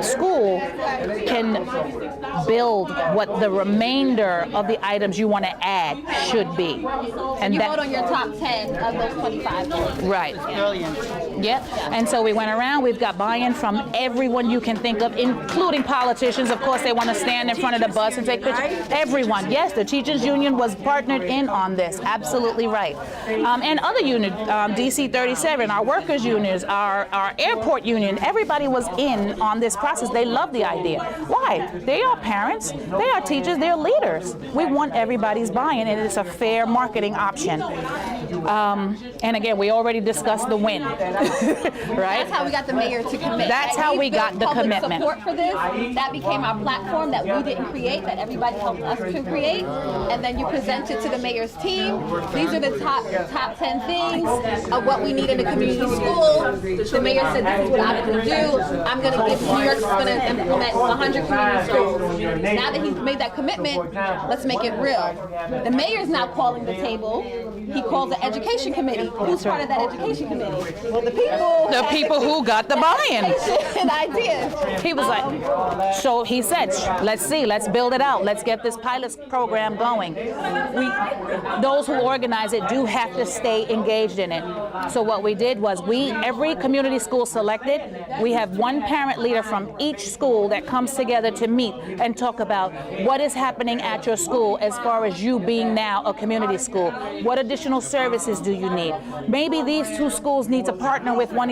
school can build what the remainder of the items you want to add should be. And You that, vote on your top 10 of those 25. right. Yep. And so we went around, we've got buy-in from everyone you can think of, including politicians. Of course, they want to stand in front of the bus and take pictures. Everyone. Yes, the teachers union was partnered in on this. Absolutely right. And other unions, DC 37, our workers unions, our airport union, everybody was in on this process. They love the idea. Why? They are parents, they are teachers, they're leaders. We want everybody's buy-in, and it's a fair marketing option. And again, we already discussed the win, right? That's how we got the mayor to commit. That's how we got the commitment. Support for this. That became our platform that we didn't create, that everybody helped us to create. And then you present it to the mayor's team. These are the top 10 things of what we need in a community school. The mayor said, this is what I'm going to do. I'm going to give New York's going to implement 100 community schools. Now that he's made that commitment, let's make it real. The mayor's now calling the table. He calls the education committee. Who's part of that education committee? Well, the people. The people who got the buy-in. And ideas. He was like, so he said, let's see, let's build it out. Let's get this pilot program going. Those who organize it do have to stay engaged in it. So what we did was every community school selected, we have one parent leader from each school that comes together to meet and talk about what is happening at your school as far as you being now a community school. What additional services do you need? Maybe these two schools need to partner with one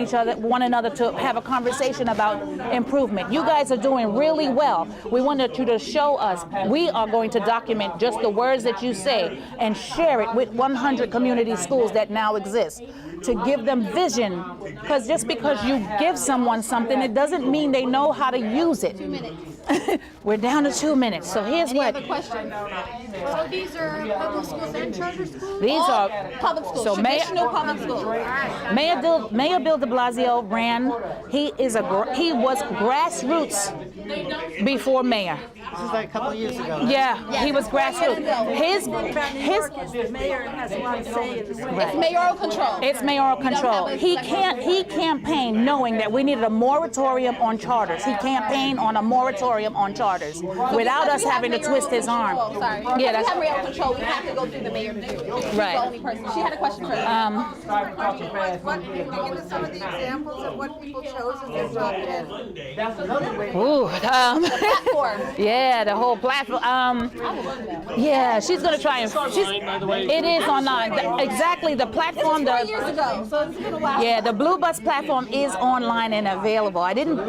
another to have a conversation about improvement. You guys are doing really well. We wanted you to show us. We are going to document just the words that you say and share it with 100 community schools that now exist to give them vision. Because just because you give someone something, it doesn't mean they know how to use it. 2 minutes. We're down to 2 minutes. So here's what. Question. So these are public schools and charter schools? These are public schools. So Traditional public schools. Mayor Bill de Blasio ran. He was grassroots before mayor. This is like a couple of years ago. Yeah, he was grassroots. His mayor has a lot to say in this. It's mayoral control. It's mayoral control. He campaigned knowing that we needed a moratorium on charters. He campaigned on a moratorium on charters without us having to twist his arm. Sorry. Yeah, that's. We have mayoral control. We have to go through the mayor to do it. She's Right. the only person. She had a question for you. What can you give us some of the examples of what people chose as their top 10? Ooh, Platform. yeah, the whole platform. Yeah, she's gonna try and. It is online. Exactly, the platform. This was 4 years ago, so it's been a while. Yeah, the Blue Bus platform is online and available. I didn't.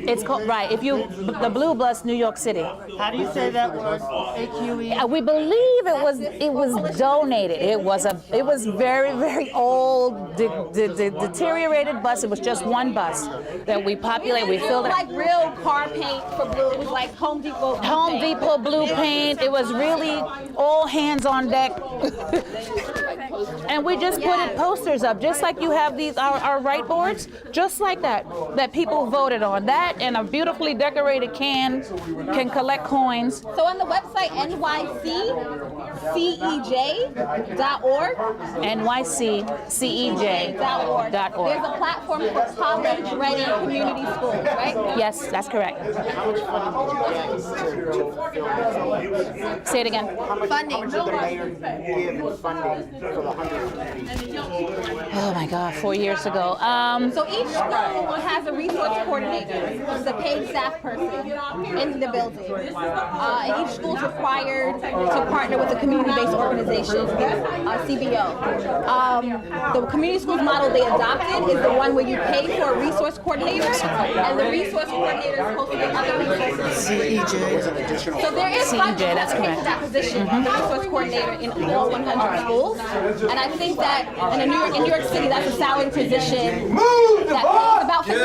It's called right. If you the Blue Bus New York City. How do you say that word? AQE? We believe it was donated. It was very old, deteriorated bus. It was just one bus that we populated. We filled it. Like real car paint for blue. It was like Home Depot. Home Depot blue paint. It was really all hands on deck. And we just put posters up, just like you have these our right boards, just like that people voted on. That and a beautifully decorated can collect coins. So on the website nyccej.org. nyccej.org. There's a platform for college-ready community schools, right? Yes, that's correct. Say it again. Funding. Did the mayor give funding for the 100? Oh my God, 4 years ago. So each school has a resource coordinator, who's a paid staff person in the building. And each school is required to partner with a community-based organization, CBO. The community schools model they adopted is the one where you pay for a resource coordinator, and the resource coordinator is supposed to get other resources. CEJ. So there is funding that's for correct. that position, the resource coordinator in all 100 schools. And I think that in New York City, that's a salary position that pays about $50,000.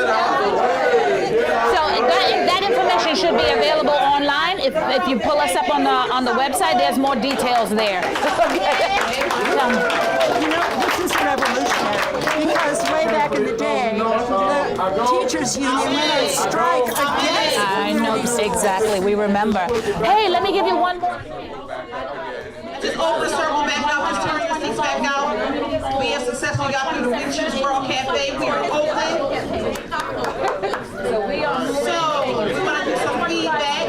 So that information should be available online. If you pull us up on the website, there's more details there. You know, this is revolutionary because way back in the day, the teachers union went on strike against. I know exactly. We remember. Hey, let me give you one more. Just over circle back out, just turn your seats back out. We have successfully got through the We Choose World Cafe. We are Oakland. So we want to do some feedback.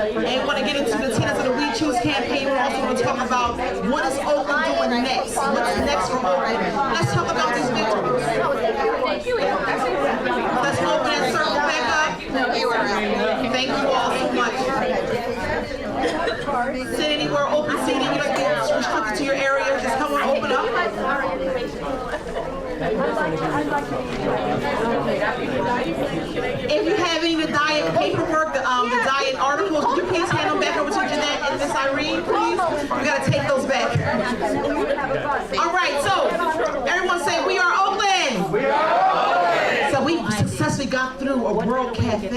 And want to get into the tenets of the We Choose campaign. We're also going to talk about what is Oakland doing next. What's next for Oakland? Let's talk about these victories. Let's open and circle back up. Thank you all so much. Sit anywhere, open seating. You don't get restricted to your area. Just come on, open up. If you have any of the diet paperwork, the diet articles, would you please hand them back over to Jeanette and Miss Irene, please? We gotta take those back.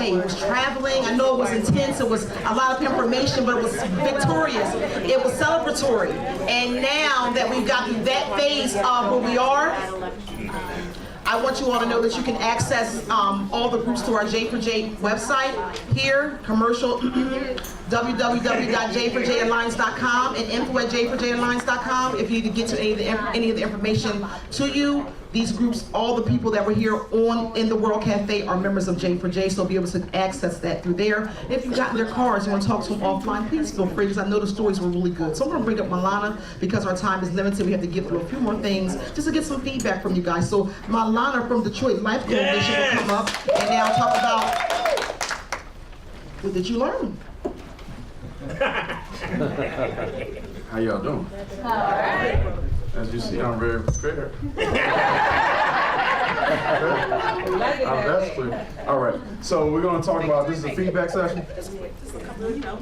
say? It was traveling. I know it was intense. It was a lot of information, but it was victorious. It was celebratory. And now that we've got through that phase of where we are, I want you all to know that you can access all the groups through our J4J website here, commercial, www.j4jalliance.com and info@j4jalliance.com if you need to get to any of the information to you. These groups, all the people that were here in the World Cafe are members of J4J, so be able to access that through there. If you've gotten their cards and want to talk to them offline, please feel free, because I know the stories were really good. So I'm going to bring up Milana, because our time is limited. We have to get through a few more things just to get some feedback from you guys. So Milana from Detroit Life Coalition will come up and now talk about, what did you learn? How y'all doing? All right. As you see, I'm very prepared. That's clear. All right, so we're going to talk about, this is a feedback session?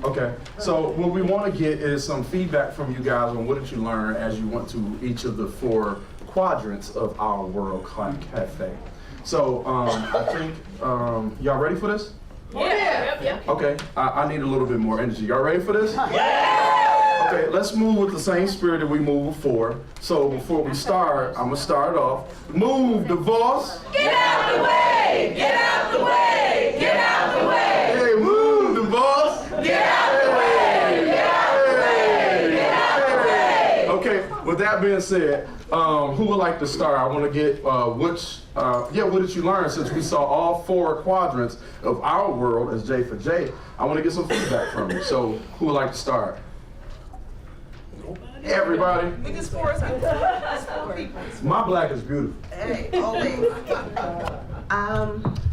Okay, so what we want to get is some feedback from you guys on what did you learn as you went to each of the 4 quadrants of our World Cafe. So I think, y'all ready for this? Yeah. Okay, I need a little bit more energy. Y'all ready for this? Yeah! Okay, let's move with the same spirit that we moved before. So before we start, I'm gonna start off. Move, divorce. Get out the way! Get out the way! Get out the way! Hey, move, divorce. Get out the way! Get out the way! Get out the way! Okay, with that being said, who would like to start? I want to get what did you learn, since we saw all 4 quadrants of our world as J4J? I want to get some feedback from you. So who would like to start? Everybody. My black is beautiful. Hey, always.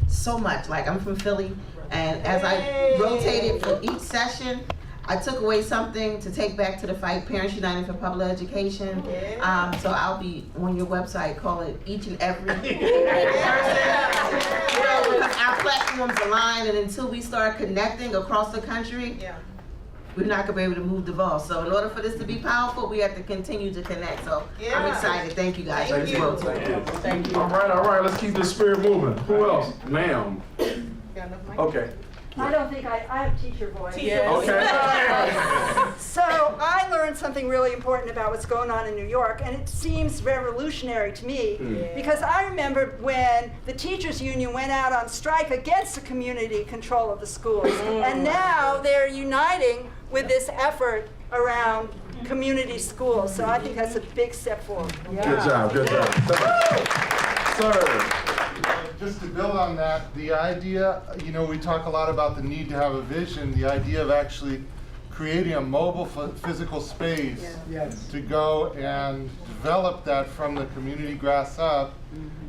So much. Like, I'm from Philly, and as I rotated for each session, I took away something to take back to the fight, Parents United for Public Education. So I'll be on your website, call it each and every person. Our platforms align, and until we start connecting across the country, we're not gonna be able to move the ball. So in order for this to be powerful, we have to continue to connect. So I'm excited. Thank you guys. Thank you. All right, let's keep this spirit moving. Who else? Ma'am. Okay. I don't think I have teacher voice. Okay. So I learned something really important about what's going on in New York, and it seems revolutionary to me, because I remember when the teachers union went out on strike against the community control of the schools, and now they're uniting with this effort around community schools. So I think that's a big step forward. Good job. Sir. Just to build on that, the idea, we talk a lot about the need to have a vision, the idea of actually creating a mobile physical space to go and develop that from the community grass up,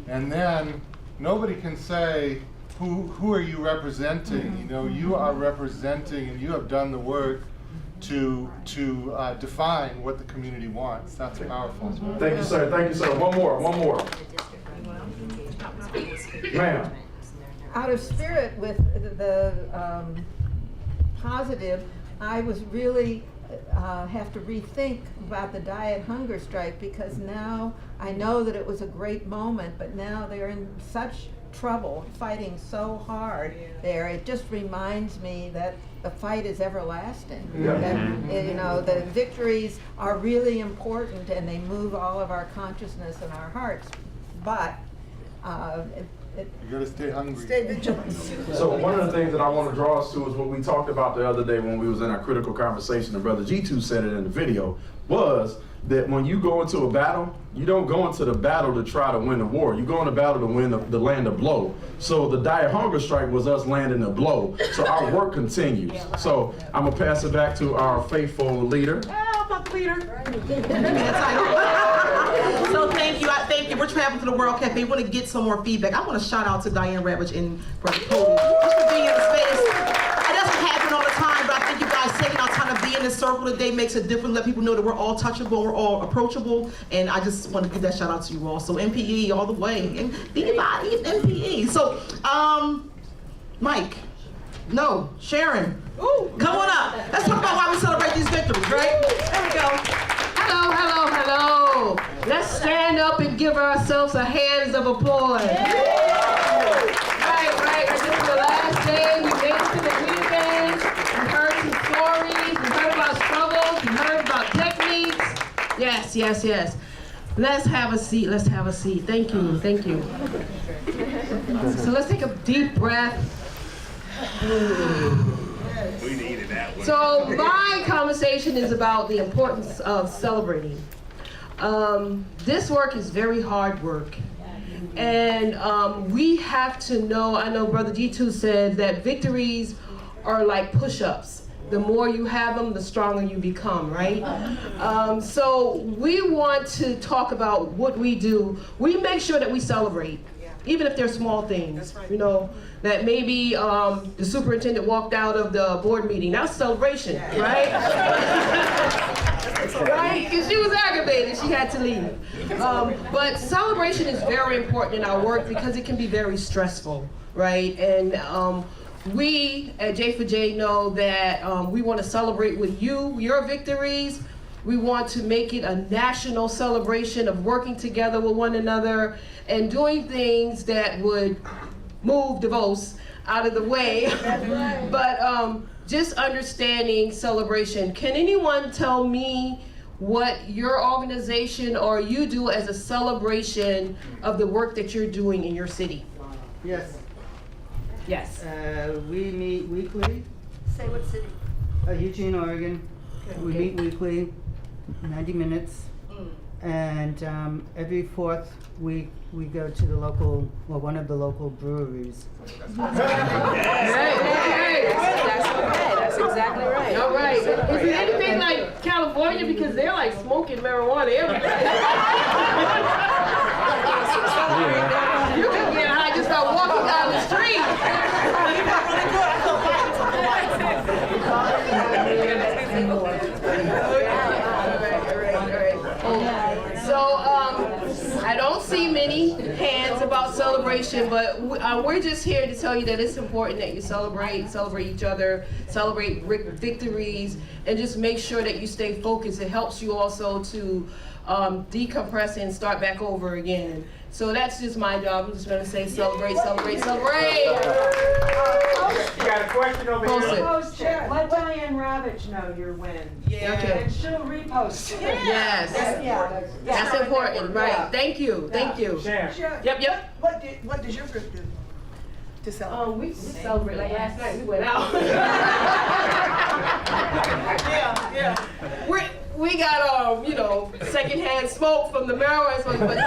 and then nobody can say, who are you representing? You are representing, and you have done the work to define what the community wants. That's powerful. Thank you, sir. One more. Ma'am. Out of spirit with the positive, I was really have to rethink about the diet hunger strike, because now I know that it was a great moment, but now they're in such trouble, fighting so hard there. It just reminds me that the fight is everlasting. That, the victories are really important, and they move all of our consciousness and our hearts, but you gotta stay hungry. Stay vigilant. So one of the things that I want to draw us to is what we talked about the other day when we was in our critical conversation, and Brother G2 said it in the video, was that when you go into a battle, you don't go into the battle to try to win the war. You go into battle to win the land a blow. So the diet hunger strike was us landing a blow. So our work continues. So I'm gonna pass it back to our faithful leader. How about the leader? So thank you. We're traveling to the World Cafe. We want to get some more feedback. I want to shout out to Diane Ravitch and Brother Cody just for being in the space. It doesn't happen all the time, but I think you guys taking our time to be in this circle today makes a difference. Let people know that we're all touchable, we're all approachable, and I just want to give that shout out to you all. So MPE all the way, and anybody MPE. So, Mike, Sharon, come on up. Let's talk about why we celebrate these victories, right? There we go. Hello. Let's stand up and give ourselves a hands of applause. Right. This is the last day Yes, yes, yes. Let's have a seat. Let's have a seat. Thank you. Thank you. So let's take a deep breath. We needed that one. So my conversation is about the importance of celebrating. This work is very hard work. And we have to know, I know Brother G2 said that victories are like push-ups. The more you have them, the stronger you become, right? So we want to talk about what we do. We make sure that we celebrate, even if they're small things. You know, that maybe the superintendent walked out of the board meeting. That's a celebration, right? Right? Because she was aggravated, she had to leave. But celebration is very important in our work because it can be very stressful, right? And we at J4J know that we want to celebrate with you, your victories. We want to make it a national celebration of working together with one another and doing things that would move DeVos out of the way. But just understanding celebration. Can anyone tell me what your organization or you do as a celebration of the work that you're doing in your city? Yes. Yes. We meet weekly. Say what city? Eugene, Oregon. We meet weekly, 90 minutes. And every fourth week we go to the local, well, one of the local breweries. That's okay. That's exactly right. All right. Is it anything like California because they're like smoking marijuana everywhere? You can get high just by walking down the street. So I don't see many hands about celebration, but we're just here to tell you that it's important that you celebrate each other, celebrate victories, and just make sure that you stay focused. It helps you also to decompress and start back over again. So that's just my job. I'm just going to say celebrate, celebrate, celebrate. You got a question over here? Post it. Let Diane Ravitch know you're winning. Yeah. Okay. And she'll repost it. Yes. That's important. Right. Thank you. Thank you. Sharon. Yep. What does your group do to celebrate? We celebrate like last night. We went out. We got secondhand smoke from the marijuana smoke, but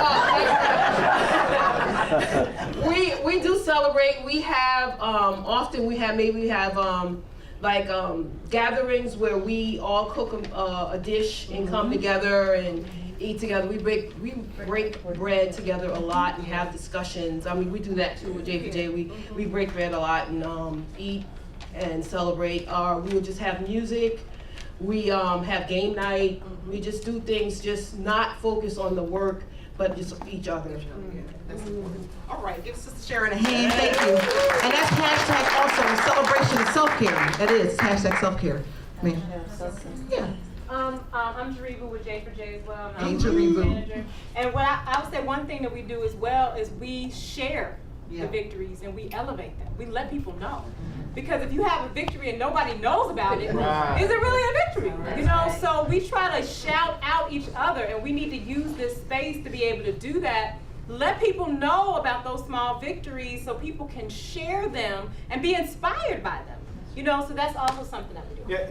we do celebrate. We have often we have gatherings where we all cook a dish and come together and eat together. We break bread together a lot and have discussions. I mean, we do that too with J4J. We break bread a lot and eat and celebrate. We would just have music. We have game night. We just do things, just not focus on the work, but just each other. All right, give Sister Sharon a hand. Thank you. And that's hashtag also celebration of self-care. That is hashtag self-care. Man. Yeah. I'm Jaribu with J4J as well. Hey, Jaribu. Manager. And what I would say one thing that we do as well is we share the victories and we elevate them. We let people know. Because if you have a victory and nobody knows about it, is it really a victory? You know, so we try to shout out each other, and we need to use this space to be able to do that. Let people know about those small victories so people can share them and be inspired by them. You know, so that's also something that we do. Yeah,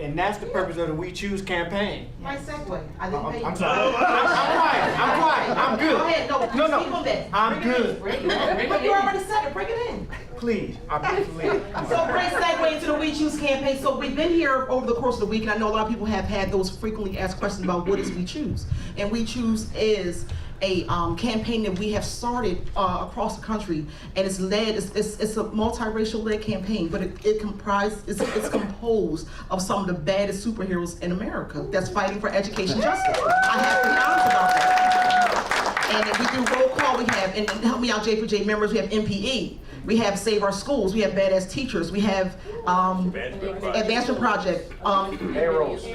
and that's the purpose of the We Choose campaign. My segue. I didn't pay you. I'm sorry. I'm quiet. I'm good. Go ahead. No. Speak on that. I'm good. But you already said it. Bring it in. Please. I believe. So great segue into the We Choose campaign. So we've been here over the course of the week, and I know a lot of people have had those frequently asked questions about what is We Choose. And We Choose is a campaign that we have started across the country, and it's led. It's a multiracial led campaign, but it's composed of some of the baddest superheroes in America that's fighting for education justice. I have to be honest about that. And we do roll call. We have, and help me out, J4J members. We have MPE. We have Save Our Schools. We have Badass Teachers. We have Advancement Project.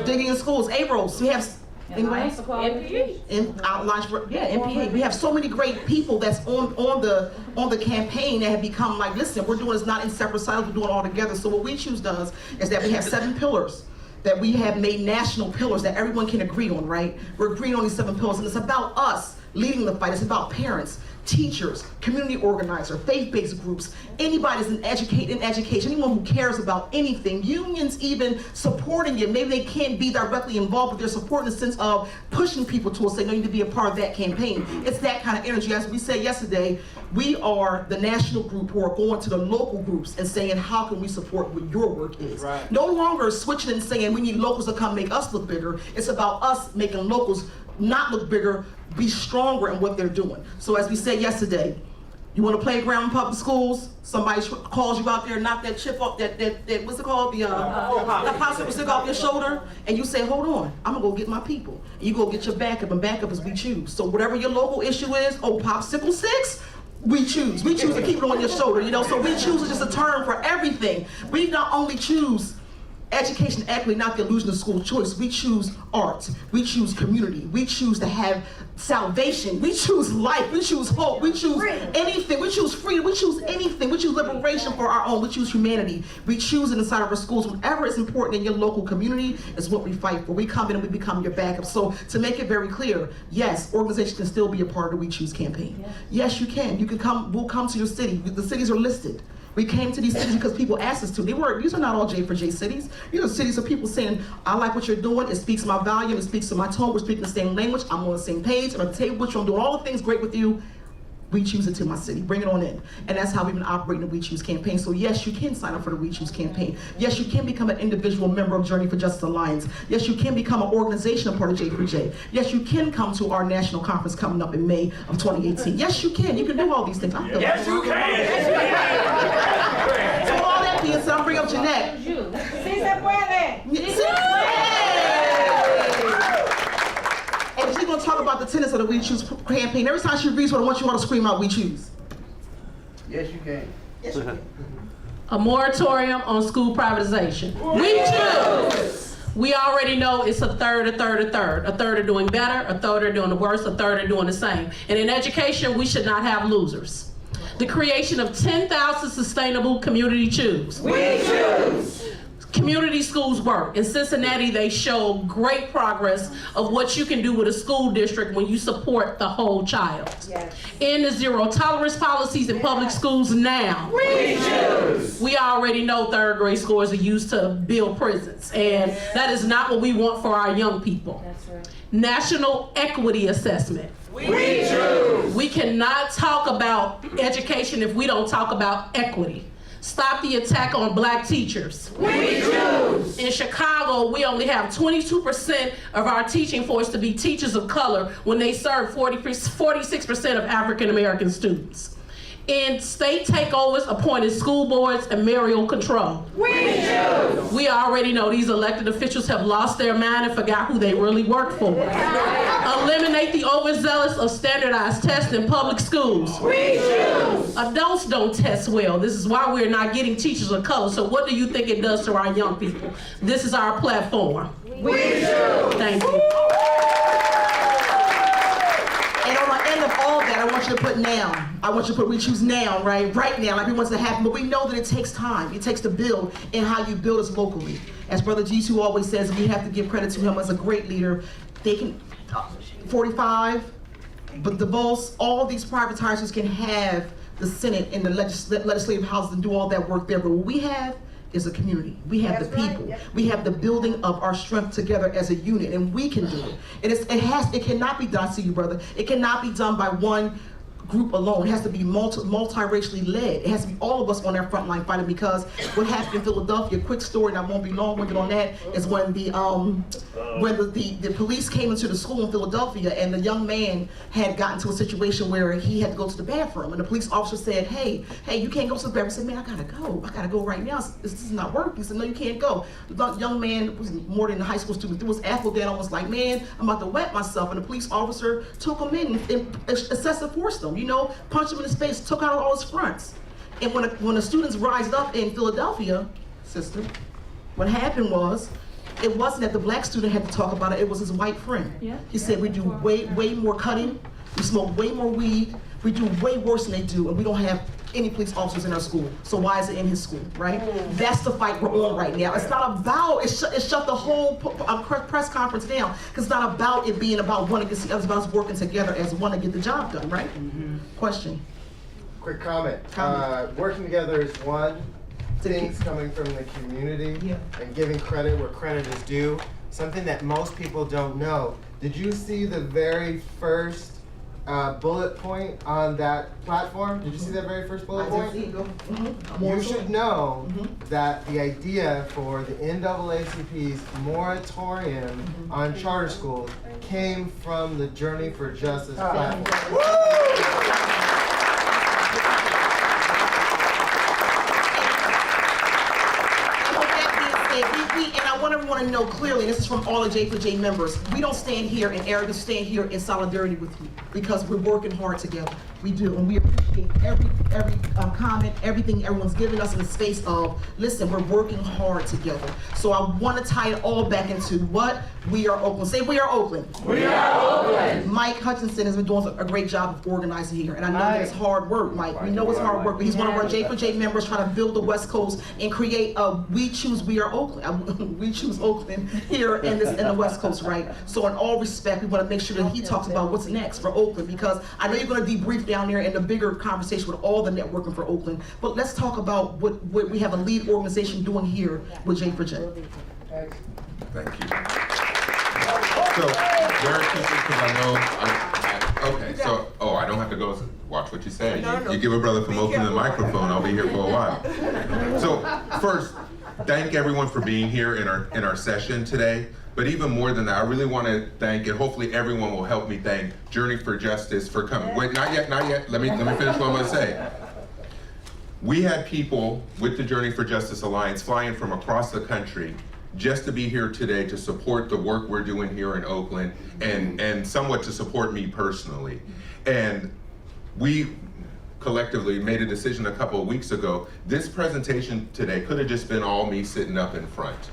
Digging in Schools. AROS. We have. Anyway, MPA. We have so many great people that's on the campaign that have become like, listen, we're doing this not in separate silos, we're doing it all together. So what We Choose does is that we have 7 pillars. that we have made national pillars that everyone can agree on, right? We're agreeing on these 7 pillars, and it's about us leading the fight. It's about parents, teachers, community organizers, faith-based groups, anybody that's in education, anyone who cares about anything, unions even supporting it. Maybe they can't be directly involved, but they're supporting in the sense of pushing people to say, no, you need to be a part of that campaign. It's that kind of energy. As we said yesterday, we are the national group who are going to the local groups and saying, how can we support what your work is? Right. No longer switching and saying we need locals to come make us look bigger. It's about us making locals not look bigger, be stronger in what they're doing. So as we said yesterday, you want to playground in public schools, somebody calls you out there, knock that chip off, that what's it called, the popsicle stick off your shoulder, and you say, hold on, I'm gonna go get my people. And you go get your backup, and backup is we choose. So whatever your local issue is, popsicle sticks, we choose. We choose to keep it on your shoulder, so we choose is just a term for everything. We not only choose education equity, not the illusion of school choice. We choose art. We choose community. We choose to have salvation. We choose life. We choose hope. We choose anything. We choose freedom. We choose anything. We choose liberation for our own. We choose humanity. We choose it inside of our schools. Whatever is important in your local community is what we fight for. We come in and we become your backup. So to make it very clear, yes, organizations can still be a part of the We Choose campaign. Yes, you can. You can come. We'll come to your city. The cities are listed. We came to these cities because people asked us to. These are not all J4J cities. These are cities of people saying, I like what you're doing. It speaks my volume. It speaks to my tone. We're speaking the same language. I'm on the same page. I'm at the table with you. I'm doing all the things great with you. We Choose it to my city. Bring it on in. And that's how we've been operating the We Choose campaign. So yes, you can sign up for the We Choose campaign. Yes, you can become an individual member of Journey for Justice Alliance. Yes, you can become an organizational part of J4J. Yes, you can come to our national conference coming up in May of 2018. Yes, you can. You can do all these things. Yes, you can. So all that being said, I'll bring up Jeanette. Sí se puede. And she's going to talk about the tenets of the We Choose campaign. Every time she reads what I want you all to scream out, We Choose. Yes, you can. Yes, you can. A moratorium on school privatization. We choose. We already know it's a third. A third are doing better, a third are doing the worst, a third are doing the same. And in education, we should not have losers. The creation of 10,000 sustainable community choose. We choose. Community schools work. In Cincinnati, they show great progress of what you can do with a school district when you support the whole child. Yes. In the zero tolerance policies in public schools now. We choose. We already know third grade scores are used to build prisons, and that is not what we want for our young people. That's right. National equity assessment. We choose. We cannot talk about education if we don't talk about equity. Stop the attack on black teachers. We choose. In Chicago, we only have 22% of our teaching force to be teachers of color when they serve 46% of African American students. In state takeovers, appointed school boards, and mayoral control. We choose. We already know these elected officials have lost their mind and forgot who they really work for. Eliminate the overzealous of standardized tests in public schools. We choose. Adults don't test well. This is why we're not getting teachers of color. So what do you think it does to our young people? This is our platform. We choose. Thank you. And on the end of all that, I want you to put now. I want you to put We Choose now, right? Right now, like we want to happen. But we know that it takes time. It takes to build, and how you build us locally. As Brother G2 always says, we have to give credit to him as a great leader. They can, 45, but the votes, all these privatizers can have the Senate and the legislative houses and do all that work there. But what we have is a community. We have the people. Right. We have the building of our strength together as a unit, and we can do it. And it cannot be done, see you, brother. It cannot be done by one group alone. It has to be multiracially led. It has to be all of us on our front line fighting, because what happened in Philadelphia, quick story, and I won't be long-winded on that, is when the police came into the school in Philadelphia, and the young man had gotten to a situation where he had to go to the bathroom, and the police officer said, hey, you can't go to the bathroom. He said, man, I gotta go right now. This is not working. He said, no, you can't go. The young man was more than a high school student. There was Afro down, almost like, man, I'm about to wet myself, and the police officer took him in and excessive forced him. Punched him in his face, took out all his fronts. And when the students rised up in Philadelphia, sister, what happened was, it wasn't that the black student had to talk about it, it was his white friend. Yeah. He said, we do way more cutting, we smoke way more weed, we do way worse than they do, and we don't have any police officers in our school. So why is it in his school, right? That's the fight we're on right now. It's not about, it shut the whole press conference down, because it's not about it being about one against the other, it's about us working together as one to get the job done, right? Question. Quick comment. Working together is one. Things coming from the community and giving credit where credit is due. Something that most people don't know. Did you see the very first bullet point on that platform? Did you see that very first bullet point? You should know that the idea for the NAACP's moratorium on charter schools came from the Journey for Justice platform. And I want everyone to know clearly, and this is from all the J4J members, we don't stand here in arrogance, stand here in solidarity with you, because we're working hard together. We do, and we appreciate every comment, everything everyone's giving us in the space of, listen, we're working hard together. So I want to tie it all back into what? We are Oakland. Say, we are Oakland. We are Oakland. Mike Hutchinson has been doing a great job of organizing here, and I know that it's hard work, Mike. We know it's hard work, but he's one of our J4J members trying to build the West Coast and create a We Choose We Are Oakland. We choose Oakland here in the West Coast, right? So in all respect, we want to make sure that he talks about what's next for Oakland, because I know you're going to debrief down there in the bigger conversation with all the networking for Oakland, but let's talk about what we have a lead organization doing here with J4J. Thank you. So, very quickly, because I know, okay, so, I don't have to go watch what you say. You give a brother from Oakland the microphone, I'll be here for a while. So, first, thank everyone for being here in our session today. But even more than that, I really want to thank, and hopefully everyone will help me thank, Journey for Justice for coming. Wait, not yet. Let me finish what I'm going to say. We had people with the Journey for Justice Alliance flying from across the country just to be here today to support the work we're doing here in Oakland, and somewhat to support me personally. And we collectively made a decision a couple of weeks ago. This presentation today could have just been all me sitting up in front.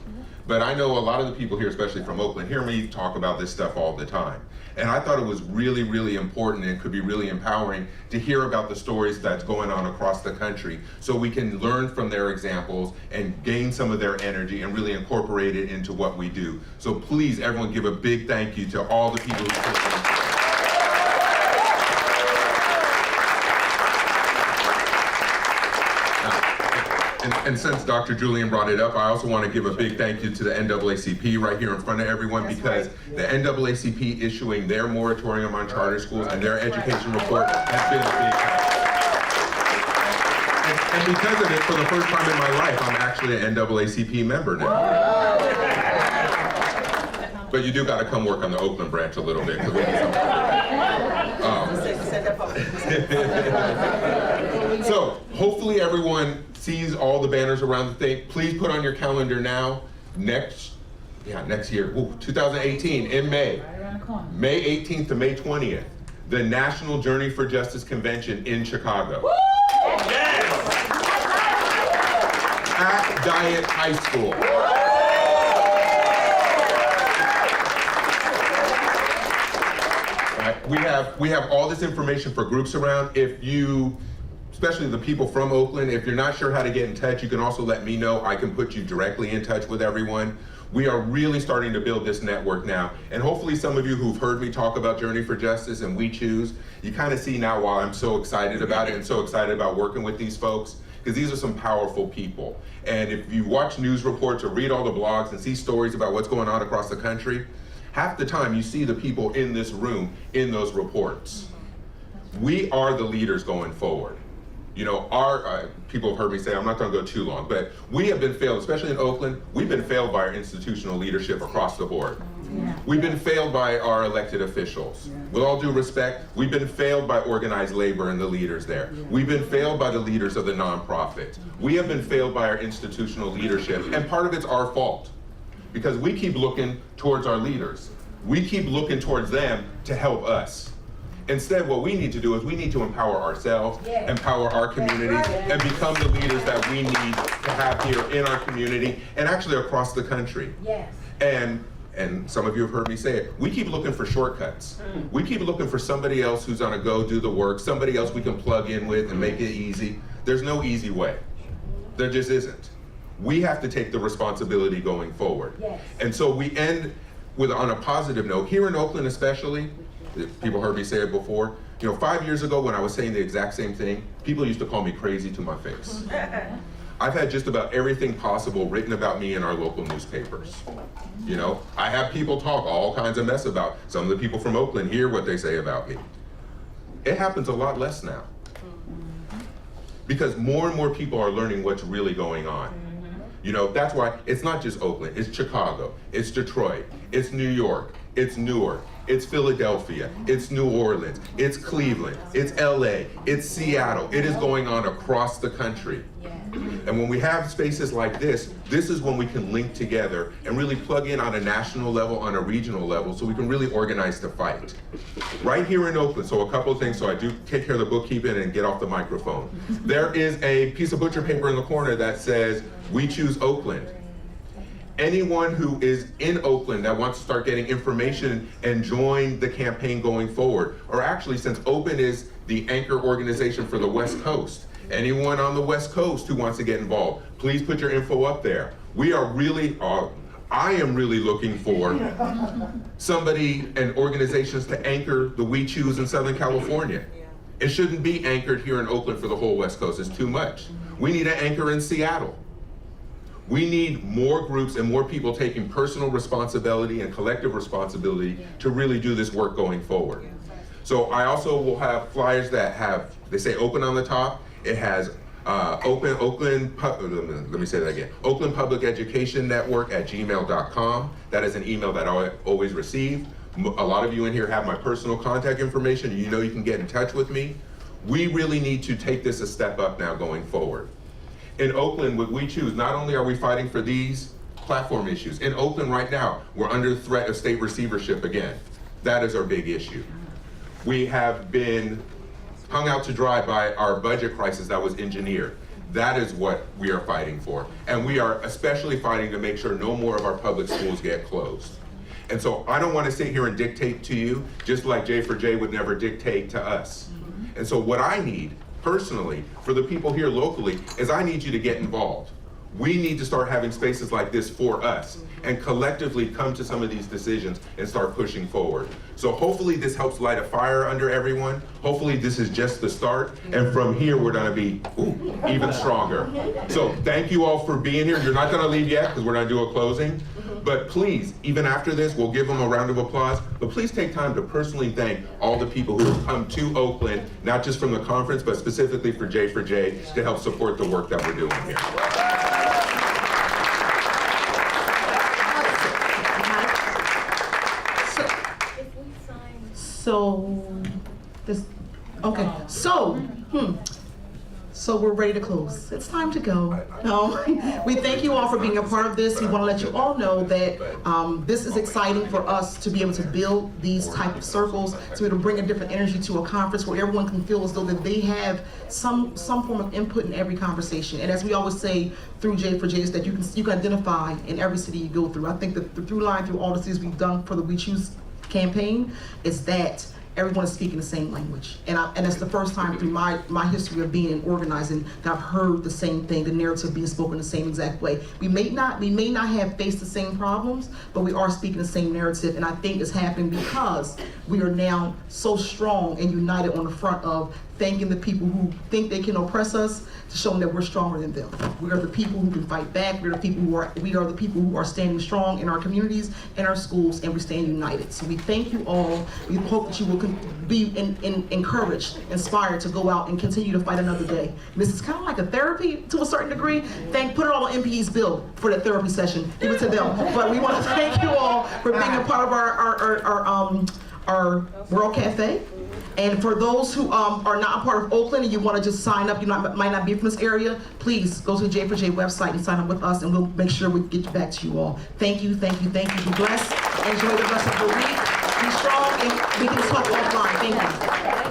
But I know a lot of the people here, especially from Oakland, hear me talk about this stuff all the time. And I thought it was really, really important and could be really empowering to hear about the stories that's going on across the country, so we can learn from their examples and gain some of their energy and really incorporate it into what we do. So please, everyone, give a big thank you to all the people who took it. And since Dr. Julian brought it up, I also want to give a big thank you to the NAACP right here in front of everyone, because the NAACP issuing their moratorium on charter schools and their education report has been a big help. And because of it, for the first time in my life, I'm actually an NAACP member now. But you do got to come work on the Oakland branch a little bit, because we need some. So hopefully everyone sees all the banners around the thing. Please put on your calendar now, next year, 2018, in May 18th to May 20th, the National Journey for Justice Convention in Chicago. Yes! At Diet High School. We have all this information for groups around. If you, especially the people from Oakland, if you're not sure how to get in touch, you can also let me know. I can put you directly in touch with everyone. We are really starting to build this network now. And hopefully some of you who've heard me talk about Journey for Justice and We Choose, you kind of see now why I'm so excited about it and so excited about working with these folks, because these are some powerful people. And if you watch news reports or read all the blogs and see stories about what's going on across the country, half the time you see the people in this room in those reports. We are the leaders going forward. You know, our people have heard me say, I'm not going to go too long, but we have been failed, especially in Oakland. We've been failed by our institutional leadership across the board. We've been failed by our elected officials. With all due respect, we've been failed by organized labor and the leaders there. We've been failed by the leaders of the nonprofit. We have been failed by our institutional leadership, and part of it's our fault, because we keep looking towards our leaders. We keep looking towards them to help us. Instead, what we need to do is we need to empower ourselves, empower our communities, and become the leaders that we need to have here in our community and actually across the country. And and some of you have heard me say it, we keep looking for shortcuts. We keep looking for somebody else who's gonna go do the work, somebody else we can plug in with and make it easy. There's no easy way. There just isn't. We have to take the responsibility going forward. Yes. And so we end with, on a positive note, here in Oakland especially, people heard me say it before, 5 years ago when I was saying the exact same thing, people used to call me crazy to my face. I've had just about everything possible written about me in our local newspapers. I have people talk all kinds of mess about some of the people from Oakland, hear what they say about me. It happens a lot less now. Because more and more people are learning what's really going on. That's why it's not just Oakland, it's Chicago, it's Detroit, it's New York, it's Newark, it's Philadelphia, it's New Orleans, it's Cleveland, it's LA, it's Seattle. It is going on across the country. And when we have spaces like this is when we can link together and really plug in on a national level, on a regional level, so we can really organize to fight. Right here in Oakland, so a couple of things, so I do take care of the bookkeeping and get off the microphone. There is a piece of butcher paper in the corner that says, "We choose Oakland." Anyone who is in Oakland that wants to start getting information and join the campaign going forward, or actually since Open is the anchor organization for the West Coast, anyone on the West Coast who wants to get involved, please put your info up there. We are really, I am really looking for somebody and organizations to anchor the We Choose in Southern California. It shouldn't be anchored here in Oakland for the whole West Coast, it's too much. We need an anchor in Seattle. We need more groups and more people taking personal responsibility and collective responsibility to really do this work going forward. So I also will have flyers that have, they say Open on the top. It has Oakland Public Education Network at gmail.com. That is an email that I always receive. A lot of you in here have my personal contact information. You know you can get in touch with me. We really need to take this a step up now going forward. In Oakland, what we choose, not only are we fighting for these platform issues, in Oakland right now, we're under the threat of state receivership again. That is our big issue. We have been hung out to dry by our budget crisis that was engineered. That is what we are fighting for. And we are especially fighting to make sure no more of our public schools get closed. And so I don't want to sit here and dictate to you, just like J4J would never dictate to us. And so what I need, personally, for the people here locally, is I need you to get involved. We need to start having spaces like this for us and collectively come to some of these decisions and start pushing forward. So hopefully this helps light a fire under everyone. Hopefully this is just the start. And from here, we're gonna be even stronger. So thank you all for being here. You're not gonna leave yet because we're gonna do a closing. But please, even after this, we'll give them a round of applause. But please take time to personally thank all the people who have come to Oakland, not just from the conference, but specifically for J4J to help support the work that we're doing here. So we're ready to close. It's time to go. We thank you all for being a part of this. We want to let you all know that this is exciting for us to be able to build these type of circles, to be able to bring a different energy to a conference where everyone can feel as though that they have some form of input in every conversation. And as we always say through J4J is that you can identify in every city you go through. I think that the through line through all the cities we've done for the We Choose campaign is that everyone is speaking the same language. And it's the first time through my history of being in organizing that I've heard the same thing, the narrative being spoken the same exact way. We may not have faced the same problems, but we are speaking the same narrative, and I think it's happening because we are now so strong and united on the front of thanking the people who think they can oppress us, to show them that we're stronger than them. We are the people who can fight back. We are the people who are standing strong in our communities, in our schools, and we stand united. So we thank you all. We hope that you will be encouraged, inspired to go out and continue to fight another day. This is kind of like a therapy to a certain degree. Put it all on MPE's bill for the therapy session. Give it to them. But we want to thank you all for being a part of our World Cafe. And for those who are not a part of Oakland and you want to just sign up, might not be from this area, please go to the J4J website and sign up with us, and we'll make sure we get back to you all. Thank you, thank you, thank you. Be blessed. Enjoy the rest of the week. Be strong, and we can talk offline. Thank you.